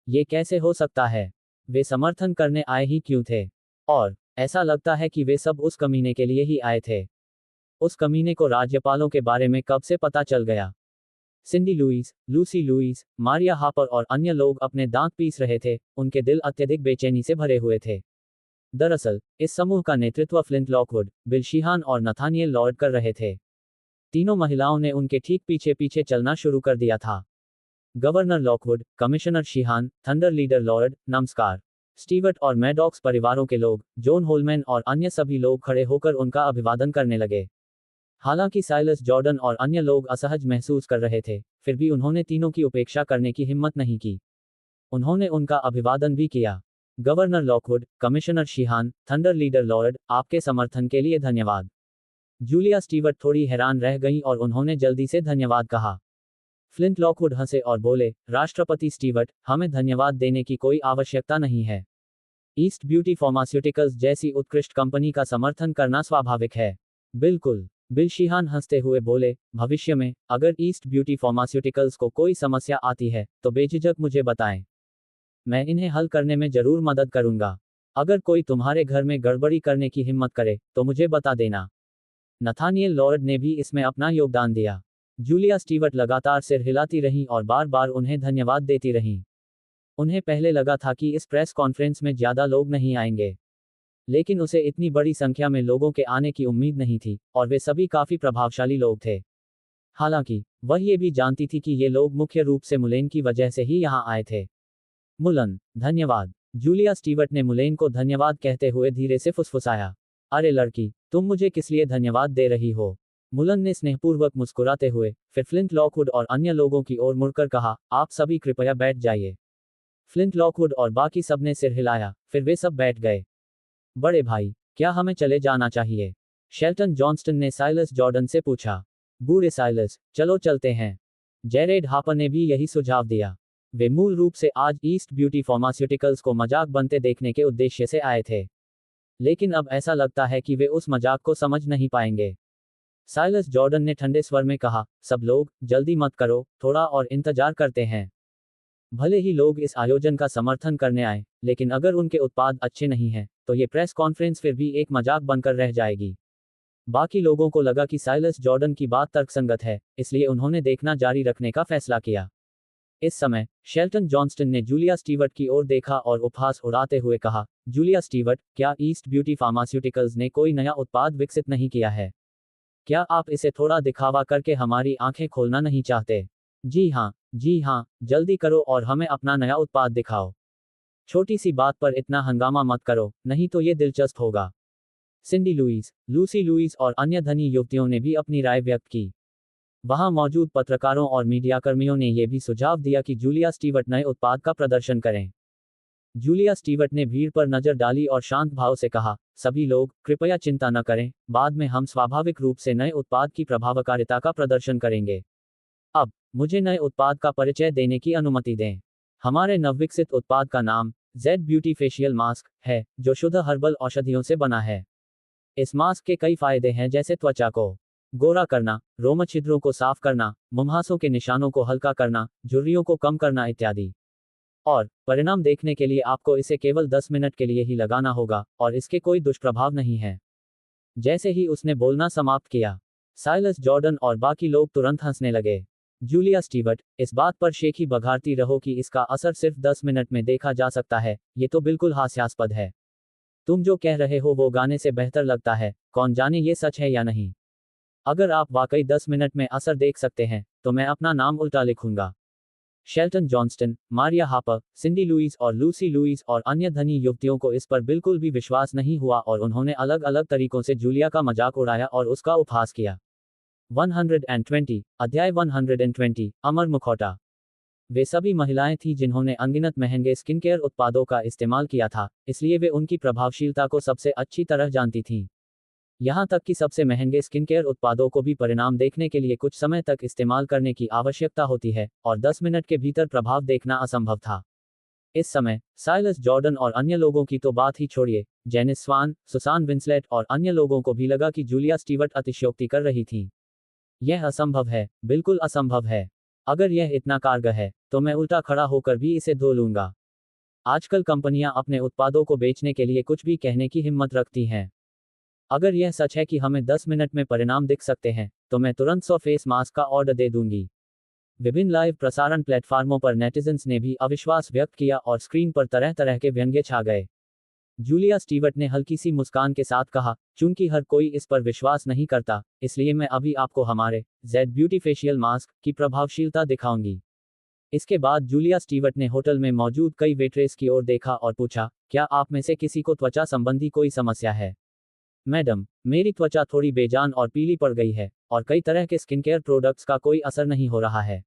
ये कैसे हो सकता है? वे समर्थन करने आए ही क्यों थे? और ऐसा लगता है कि वे सब उस कमीने के लिए ही आए थे। उस कमीने को राज्यपालों के बारे में कब से पता चल गया? Cindy Lewis, Lucy Lewis, Maria Harper और अन्य लोग अपने दांत पीस रहे थे, उनके दिल अत्यधिक बेचैनी से भरे हुए थे। दरअसल इस समूह का नेतृत्व फ्लिंट लॉकवुड, बिल शीहान और नथानिएल लॉर्ड कर रहे थे। तीनों महिलाओं ने उनके ठीक पीछे पीछे चलना शुरू कर दिया था। Governor Lockwood, commissioner Sheehan, thunder leader Lord, नमस्कार। स्टीवर्ट और मैडॉक्स परिवारों के लोग, जॉन होलमैन और अन्य सभी लोग खड़े होकर उनका अभिवादन करने लगे। हालांकि साइलस जॉर्डन और अन्य लोग असहज महसूस कर रहे थे, फिर भी उन्होंने तीनों की उपेक्षा करने की हिम्मत नहीं की। उन्होंने उनका अभिवादन भी किया। Governor Lockwood, commissioner Sheehan, thunder leader Lord, आपके समर्थन के लिए धन्यवाद। जूलिया स्टीवर्ट थोड़ी हैरान रह गईं और उन्होंने जल्दी से धन्यवाद कहा। फ्लिंट लॉकवुड हंसे और बोले, राष्ट्रपति स्टीवर्ट, हमें धन्यवाद देने की कोई आवश्यकता नहीं है। ईस्ट ब्यूटी फार्मास्यूटिकल्स जैसी उत्कृष्ट कंपनी का समर्थन करना स्वाभाविक है। बिल्कुल। बिल शीहान हंसते हुए बोले, भविष्य में अगर ईस्ट ब्यूटी फार्मास्यूटिकल्स को कोई समस्या आती है तो बेझिझक मुझे बताएं। मैं इन्हें हल करने में जरूर मदद करूंगा। अगर कोई तुम्हारे घर में गड़बड़ी करने की हिम्मत करे तो मुझे बता देना। नथानिएल लॉर्ड ने भी इसमें अपना योगदान दिया। जूलिया स्टीवर्ट लगातार सिर हिलाती रहीं और बार बार उन्हें धन्यवाद देती रहीं। उन्हें पहले लगा था कि इस प्रेस कॉन्फ्रेंस में ज्यादा लोग नहीं आएंगे, लेकिन उसे इतनी बड़ी संख्या में लोगों के आने की उम्मीद नहीं थी, और वे सभी काफी प्रभावशाली लोग थे। हालांकि वह ये भी जानती थी कि ये लोग मुख्य रूप से मुलेन की वजह से ही यहाँ आए थे। मुलन, धन्यवाद। जूलिया स्टीवर्ट ने मुलेन को धन्यवाद कहते हुए धीरे से फुसफुसाया। अरे लड़की, तुम मुझे किस लिए धन्यवाद दे रही हो? मुलन ने स्नेहपूर्वक मुस्कुराते हुए फिर फ्लिंट लॉकवुड और अन्य लोगों की ओर मुड़कर कहा, आप सभी कृपया बैठ जाइए। फ्लिंट लॉकवुड और बाकी सब ने सिर हिलाया, फिर वे सब बैठ गए। बड़े भाई, क्या हमें चले जाना चाहिए? शेल्टन जॉनस्टन ने साइलस जॉर्डन से पूछा। बूढ़े साइलस, चलो चलते हैं। जेरेड हापर ने भी यही सुझाव दिया। वे मूल रूप से आज ईस्ट ब्यूटी फार्मास्यूटिकल्स को मजाक बनते देखने के उद्देश्य से आए थे, लेकिन अब ऐसा लगता है कि वे उस मजाक को समझ नहीं पाएंगे। साइलस जॉर्डन ने ठंडे स्वर में कहा, सब लोग जल्दी मत करो, थोड़ा और इंतजार करते हैं। भले ही लोग इस आयोजन का समर्थन करने आए, लेकिन अगर उनके उत्पाद अच्छे नहीं हैं, तो ये प्रेस कॉन्फ्रेंस फिर भी एक मजाक बनकर रह जाएगी। बाकी लोगों को लगा कि साइलस जॉर्डन की बात तर्कसंगत है, इसलिए उन्होंने देखना जारी रखने का फैसला किया। इस समय शेल्टन जॉनस्टन ने जूलिया स्टीवर्ट की ओर देखा और उपहास उड़ाते हुए कहा, जूलिया स्टीवर्ट, क्या ईस्ट ब्यूटी फार्मास्यूटिकल्स ने कोई नया उत्पाद विकसित नहीं किया है? क्या आप इसे थोड़ा दिखावा करके हमारी आंखें खोलना नहीं चाहते? जी हाँ, जल्दी करो और हमें अपना नया उत्पाद दिखाओ। छोटी सी बात पर इतना हंगामा मत करो, नहीं तो ये दिलचस्प होगा। सिंडी लुइस, लूसी लुइस और अन्य धनी युवतियों ने भी अपनी राय व्यक्त की। वहां मौजूद पत्रकारों और मीडियाकर्मियों ने यह भी सुझाव दिया कि जूलिया स्टीवर्ट नए उत्पाद का प्रदर्शन करें। जूलिया स्टीवर्ट ने भीड़ पर नजर डाली और शांत भाव से कहा, सभी लोग कृपया चिंता न करें, बाद में हम स्वाभाविक रूप से नए उत्पाद की प्रभावकारिता का प्रदर्शन करेंगे। अब मुझे नए उत्पाद का परिचय देने की अनुमति दें। हमारे नवविकसित उत्पाद का नाम जेड ब्यूटी फेशियल मास्क है, जो शुद्ध हर्बल औषधियों से बना है। इस मास्क के कई फायदे हैं, जैसे त्वचा को गोरा करना, रोम छिद्रों को साफ करना, मुंहासों के निशानों को हल्का करना, झुर्रियों को कम करना इत्यादि। और परिणाम देखने के लिए आपको इसे केवल 10 मिनट के लिए ही लगाना होगा, और इसके कोई दुष्प्रभाव नहीं है। जैसे ही उसने बोलना समाप्त किया, साइलस जॉर्डन और बाकी लोग तुरंत हंसने लगे। जूलिया स्टीवर्ट, इस बात पर शेखी बघारती रहो कि इसका असर सिर्फ 10 मिनट में देखा जा सकता है, ये तो बिल्कुल हास्यास्पद है। तुम जो कह रहे हो वो गाने से बेहतर लगता है, कौन जाने ये सच है या नहीं। अगर आप वाकई 10 मिनट में असर देख सकते हैं, तो मैं अपना नाम उल्टा लिखूंगा। Shelton Johnston, Maria hopper, सिंडी Louis और लूसी लुइस और अन्य धनी युवतियों को इस पर बिल्कुल भी विश्वास नहीं हुआ और उन्होंने अलग अलग तरीकों से जूलिया का मजाक उड़ाया और उसका उपहास किया। 120 अध्याय 120 अमर मुखौटा। वे सभी महिलाएं थीं जिन्होंने अनगिनत महंगे स्किनकेयर उत्पादों का इस्तेमाल किया था, इसलिए वे उनकी प्रभावशीलता को सबसे अच्छी तरह जानती थीं। यहां तक कि सबसे महंगे स्किनकेयर उत्पादों को भी परिणाम देखने के लिए कुछ समय तक इस्तेमाल करने की आवश्यकता होती है, और 10 मिनट के भीतर प्रभाव देखना असंभव था। इस समय साइलस जॉर्डन और अन्य लोगों की तो बात ही छोड़िए, जेनिस स्वान, सुसान विंसलेट और अन्य लोगों को भी लगा कि जूलिया स्टीवर्ट अतिशयोक्ति कर रही थी। यह असंभव है, बिल्कुल असंभव है। अगर यह इतना कारगर है, तो मैं उल्टा खड़ा होकर भी इसे धो लूंगा। आजकल कंपनियां अपने उत्पादों को बेचने के लिए कुछ भी कहने की हिम्मत रखती हैं। अगर यह सच है कि हमें 10 मिनट में परिणाम दिख सकते हैं, तो मैं तुरंत 100 फेस मास्क का ऑर्डर दे दूंगी। विभिन्न लाइव प्रसारण प्लेटफार्मों पर नेटिजन्स ने भी अविश्वास व्यक्त किया और स्क्रीन पर तरह तरह के व्यंग्य छा गए। जूलिया स्टीवर्ट ने हल्की सी मुस्कान के साथ कहा, चूंकि हर कोई इस पर विश्वास नहीं करता, इसलिए मैं अभी आपको हमारे जेड ब्यूटी फेशियल मास्क की प्रभावशीलता दिखाऊंगी। इसके बाद जूलिया स्टीवर्ट ने होटल में मौजूद कई वेट्रेस की ओर देखा और पूछा, क्या आप में से किसी को त्वचा संबंधी कोई समस्या है? मैडम, मेरी त्वचा थोड़ी बेजान और पीली पड़ गई है, और कई तरह के स्किनकेयर प्रोडक्ट्स का कोई असर नहीं हो रहा है।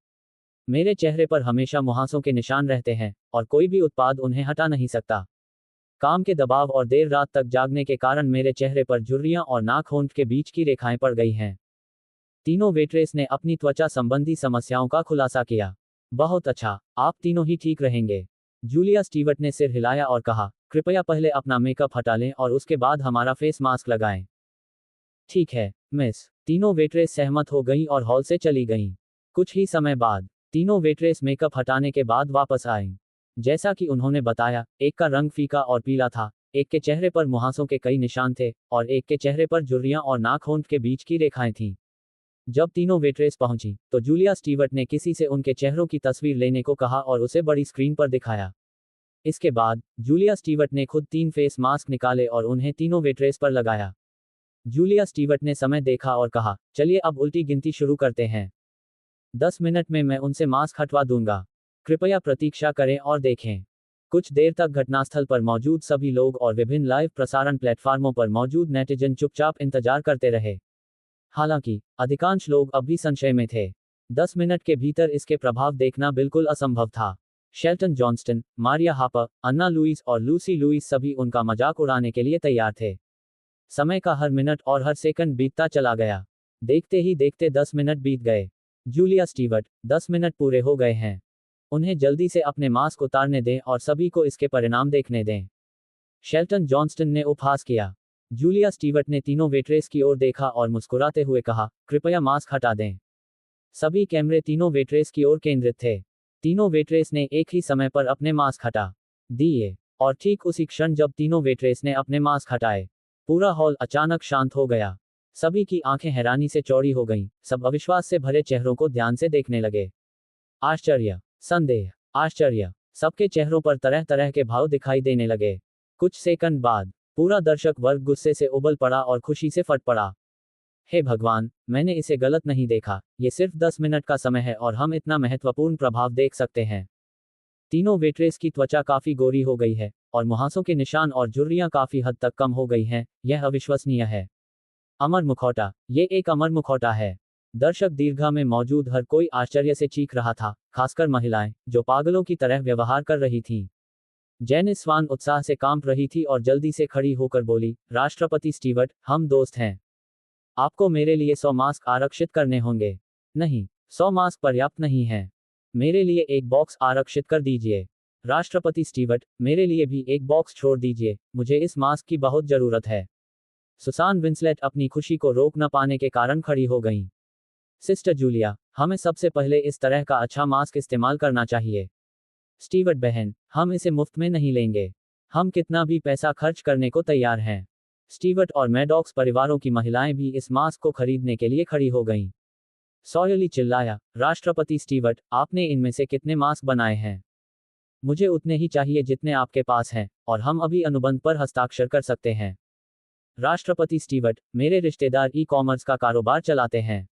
मेरे चेहरे पर हमेशा मुहासों के निशान रहते हैं, और कोई भी उत्पाद उन्हें हटा नहीं सकता। काम के दबाव और देर रात तक जागने के कारण मेरे चेहरे पर झुर्रियां और नाक होंठ के बीच की रेखाएं पड़ गई हैं। तीनों वेट्रेस ने अपनी त्वचा संबंधी समस्याओं का खुलासा किया। बहुत अच्छा, आप तीनों ही ठीक रहेंगे। जूलिया स्टीवर्ट ने सिर हिलाया और कहा, कृपया पहले अपना मेकअप हटा लें और उसके बाद हमारा फेस मास्क लगाएं। ठीक है, मिस। तीनों वेट्रेस सहमत हो गईं और हॉल से चली गईं। कुछ ही समय बाद तीनों वेट्रेस मेकअप हटाने के बाद वापस आईं। जैसा कि उन्होंने बताया, एक का रंग फीका और पीला था, एक के चेहरे पर मुहासों के कई निशान थे, और एक के चेहरे पर झुर्रियां और नाक होंठ के बीच की रेखाएं थीं। जब तीनों वेट्रेस पहुंची, तो जूलिया स्टीवर्ट ने किसी से उनके चेहरों की तस्वीर लेने को कहा और उसे बड़ी स्क्रीन पर दिखाया। इसके बाद जूलिया स्टीवर्ट ने खुद 3 फेस मास्क निकाले और उन्हें तीनों वेट्रेस पर लगाया। जूलिया स्टीवर्ट ने समय देखा और कहा, चलिए अब उल्टी गिनती शुरू करते हैं। 10 मिनट में मैं उनसे मास्क हटवा दूंगा। कृपया प्रतीक्षा करें और देखें। कुछ देर तक घटनास्थल पर मौजूद सभी लोग और विभिन्न लाइव प्रसारण प्लेटफार्मों पर मौजूद नेटिजन चुपचाप इंतजार करते रहे। हालांकि अधिकांश लोग अब भी संशय में थे। 10 मिनट के भीतर इसके प्रभाव देखना बिल्कुल असंभव था। शेल्टन जॉनस्टन, मारिया हापर, अन्ना लुइस और लूसी लुइस सभी उनका मजाक उड़ाने के लिए तैयार थे। समय का हर मिनट और हर सेकंड बीतता चला गया। देखते ही देखते 10 मिनट बीत गए। जूलिया स्टीवर्ट, 10 मिनट पूरे हो गए हैं। उन्हें जल्दी से अपने मास्क उतारने दें और सभी को इसके परिणाम देखने दें। शेल्टन जॉनस्टन ने उपहास किया। जूलिया स्टीवर्ट ने तीनों वेट्रेस की ओर देखा और मुस्कुराते हुए कहा, कृपया मास्क हटा दें। सभी कैमरे तीनों वेट्रेस की ओर केंद्रित थे। तीनों वेट्रेस ने एक ही समय पर अपने मास्क हटा दिए, और ठीक उसी क्षण जब तीनों वेट्रेस ने अपने मास्क हटाए, पूरा हॉल अचानक शांत हो गया। सभी की आंखें हैरानी से चौड़ी हो गईं, सब अविश्वास से भरे चेहरों को ध्यान से देखने लगे। आश्चर्य, संदेह, आश्चर्य, सबके चेहरों पर तरह तरह के भाव दिखाई देने लगे। कुछ सेकंड बाद पूरा दर्शक वर्ग गुस्से से उबल पड़ा और खुशी से फट पड़ा। हे भगवान, मैंने इसे गलत नहीं देखा। ये सिर्फ 10 मिनट का समय है और हम इतना महत्वपूर्ण प्रभाव देख सकते हैं। तीनों वेट्रेस की त्वचा काफी गोरी हो गई है और मुहासों के निशान और झुर्रियां काफी हद तक कम हो गई हैं। यह अविश्वसनीय है। अमर मुखौटा, ये एक अमर मुखौटा है। दर्शक दीर्घा में मौजूद हर कोई आश्चर्य से चीख रहा था, खासकर महिलाएं, जो पागलों की तरह व्यवहार कर रही थीं। जेनिस स्वान उत्साह से कांप रही थी और जल्दी से खड़ी होकर बोली, राष्ट्रपति स्टीवर्ट, हम दोस्त हैं। आपको मेरे लिए 100 मास्क आरक्षित करने होंगे। नहीं, 100 मास्क पर्याप्त नहीं है। मेरे लिए एक बॉक्स आरक्षित कर दीजिए। राष्ट्रपति स्टीवर्ट, मेरे लिए भी एक बॉक्स छोड़ दीजिए, मुझे इस मास्क की बहुत जरूरत है। सुसान विंसलेट अपनी खुशी को रोक न पाने के कारण खड़ी हो गईं। सिस्टर जूलिया, हमें सबसे पहले इस तरह का अच्छा मास्क इस्तेमाल करना चाहिए। स्टीवर्ट बहन, हम इसे मुफ्त में नहीं लेंगे। हम कितना भी पैसा खर्च करने को तैयार हैं। स्टीवर्ट और मैडॉक्स परिवारों की महिलाएं भी इस मास्क को खरीदने के लिए खड़ी हो गईं। सॉयली चिल्लाया, राष्ट्रपति स्टीवर्ट, आपने इनमें से कितने मास्क बनाए हैं? मुझे उतने ही चाहिए जितने आपके पास हैं, और हम अभी अनुबंध पर हस्ताक्षर कर सकते हैं। राष्ट्रपति स्टीवर्ट, मेरे रिश्तेदार ई-कॉमर्स का कारोबार चलाते हैं।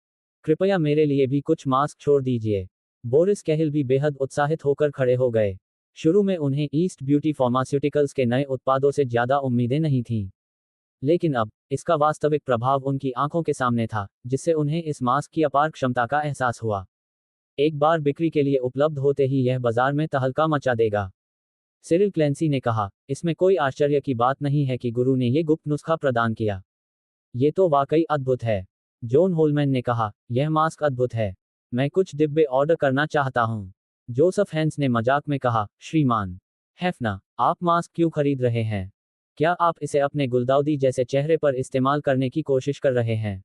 कृपया मेरे लिए भी कुछ मास्क छोड़ दीजिए। बोरिस कैहिल भी बेहद उत्साहित होकर खड़े हो गए। शुरू में उन्हें ईस्ट ब्यूटी फार्मास्यूटिकल्स के नए उत्पादों से ज्यादा उम्मीदें नहीं थीं। लेकिन अब इसका वास्तविक प्रभाव उनकी आंखों के सामने था, जिससे उन्हें इस मास्क की अपार क्षमता का एहसास हुआ। एक बार बिक्री के लिए उपलब्ध होते ही यह बाजार में तहलका मचा देगा। सिरिल क्लेंसी ने कहा, इसमें कोई आश्चर्य की बात नहीं है कि गुरु ने ये गुप्त नुस्खा प्रदान किया। ये तो वाकई अद्भुत है। जॉन होलमैन ने कहा, यह मास्क अद्भुत है। मैं कुछ डिब्बे ऑर्डर करना चाहता हूँ। जोसेफ हैंस ने मजाक में कहा, श्रीमान हेफना, आप मास्क क्यों खरीद रहे हैं? क्या आप इसे अपने गुलदाउदी जैसे चेहरे पर इस्तेमाल करने की कोशिश कर रहे हैं?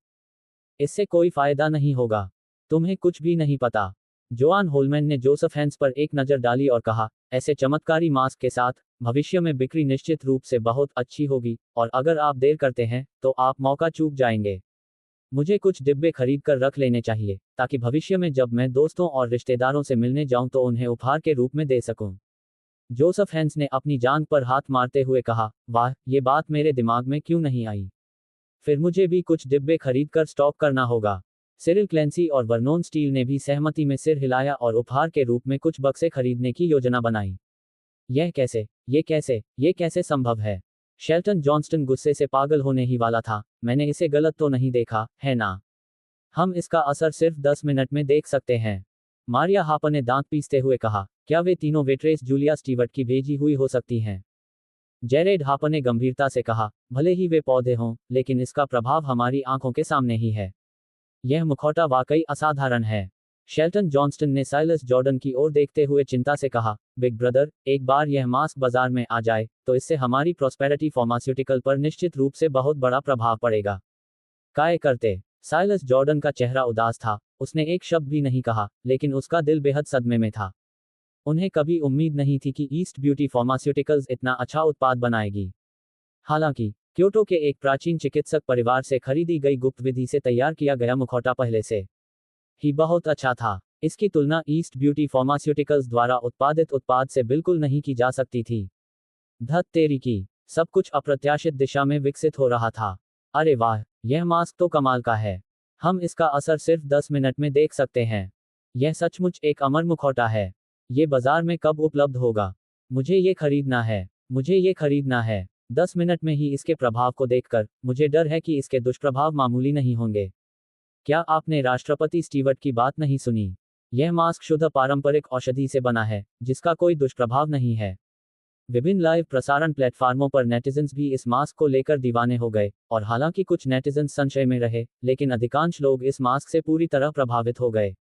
इससे कोई फायदा नहीं होगा। तुम्हें कुछ भी नहीं पता। जोआन होलमैन ने जोसेफ हैंस पर एक नज़र डाली और कहा, ऐसे चमत्कारी मास्क के साथ भविष्य में बिक्री निश्चित रूप से बहुत अच्छी होगी, और अगर आप देर करते हैं तो आप मौका चूक जाएंगे। मुझे कुछ डिब्बे खरीद कर रख लेने चाहिए, ताकि भविष्य में जब मैं दोस्तों और रिश्तेदारों से मिलने जाऊं तो उन्हें उपहार के रूप में दे सकूं। जोसेफ हैंस ने अपनी जांघ पर हाथ मारते हुए कहा, वाह, ये बात मेरे दिमाग में क्यों नहीं आई। फिर मुझे भी कुछ डिब्बे खरीद कर स्टॉक करना होगा। सिरिल क्लेंसी और वर्नोन स्टील ने भी सहमति में सिर हिलाया और उपहार के रूप में कुछ बक्से खरीदने की योजना बनाई। यह कैसे, ये कैसे संभव है? शेल्टन जॉनस्टन गुस्से से पागल होने ही वाला था। मैंने इसे गलत तो नहीं देखा, है ना? हम इसका असर सिर्फ 10 मिनट में देख सकते हैं। मारिया हापर ने दांत पीसते हुए कहा, क्या वे तीनों वेट्रेस जूलिया स्टीवर्ट की भेजी हुई हो सकती हैं? जेरेड हापर ने गंभीरता से कहा, भले ही वे पौधे हों, लेकिन इसका प्रभाव हमारी आंखों के सामने ही है। यह मुखौटा वाकई असाधारण है। शेल्टन जॉनस्टन ने साइलस जॉर्डन की ओर देखते हुए चिंता से कहा, बिग ब्रदर, एक बार यह मास्क बाजार में आ जाए तो इससे हमारी प्रॉस्पेरिटी फार्मास्यूटिकल पर निश्चित रूप से बहुत बड़ा प्रभाव पड़ेगा। काय करते? साइलस जॉर्डन का चेहरा उदास था। उसने एक शब्द भी नहीं कहा, लेकिन उसका दिल बेहद सदमे में था। उन्हें कभी उम्मीद नहीं थी कि ईस्ट ब्यूटी फार्मास्यूटिकल्स इतना अच्छा उत्पाद बनाएगी। हालांकि क्योटो के एक प्राचीन चिकित्सक परिवार से खरीदी गई गुप्त विधि से तैयार किया गया मुखौटा पहले से ही बहुत अच्छा था। इसकी तुलना ईस्ट ब्यूटी फार्मास्यूटिकल्स द्वारा उत्पादित उत्पाद से बिल्कुल नहीं की जा सकती थी। धत तेरी की, सब कुछ अप्रत्याशित दिशा में विकसित हो रहा था। अरे वाह, यह मास्क तो कमाल का है। हम इसका असर सिर्फ 10 मिनट में देख सकते हैं। यह सचमुच एक अमर मुखौटा है। ये बाजार में कब उपलब्ध होगा? मुझे ये खरीदना है। 10 मिनट में ही इसके प्रभाव को देखकर मुझे डर है कि इसके दुष्प्रभाव मामूली नहीं होंगे। क्या आपने राष्ट्रपति स्टीवर्ट की बात नहीं सुनी? यह मास्क शुद्ध पारंपरिक औषधि से बना है, जिसका कोई दुष्प्रभाव नहीं है। विभिन्न लाइव प्रसारण प्लेटफार्मों पर नेटिजन्स भी इस मास्क को लेकर दीवाने हो गए, और हालांकि कुछ नेटिजन्स संशय में रहे, लेकिन अधिकांश लोग इस मास्क से पूरी तरह प्रभावित हो गए।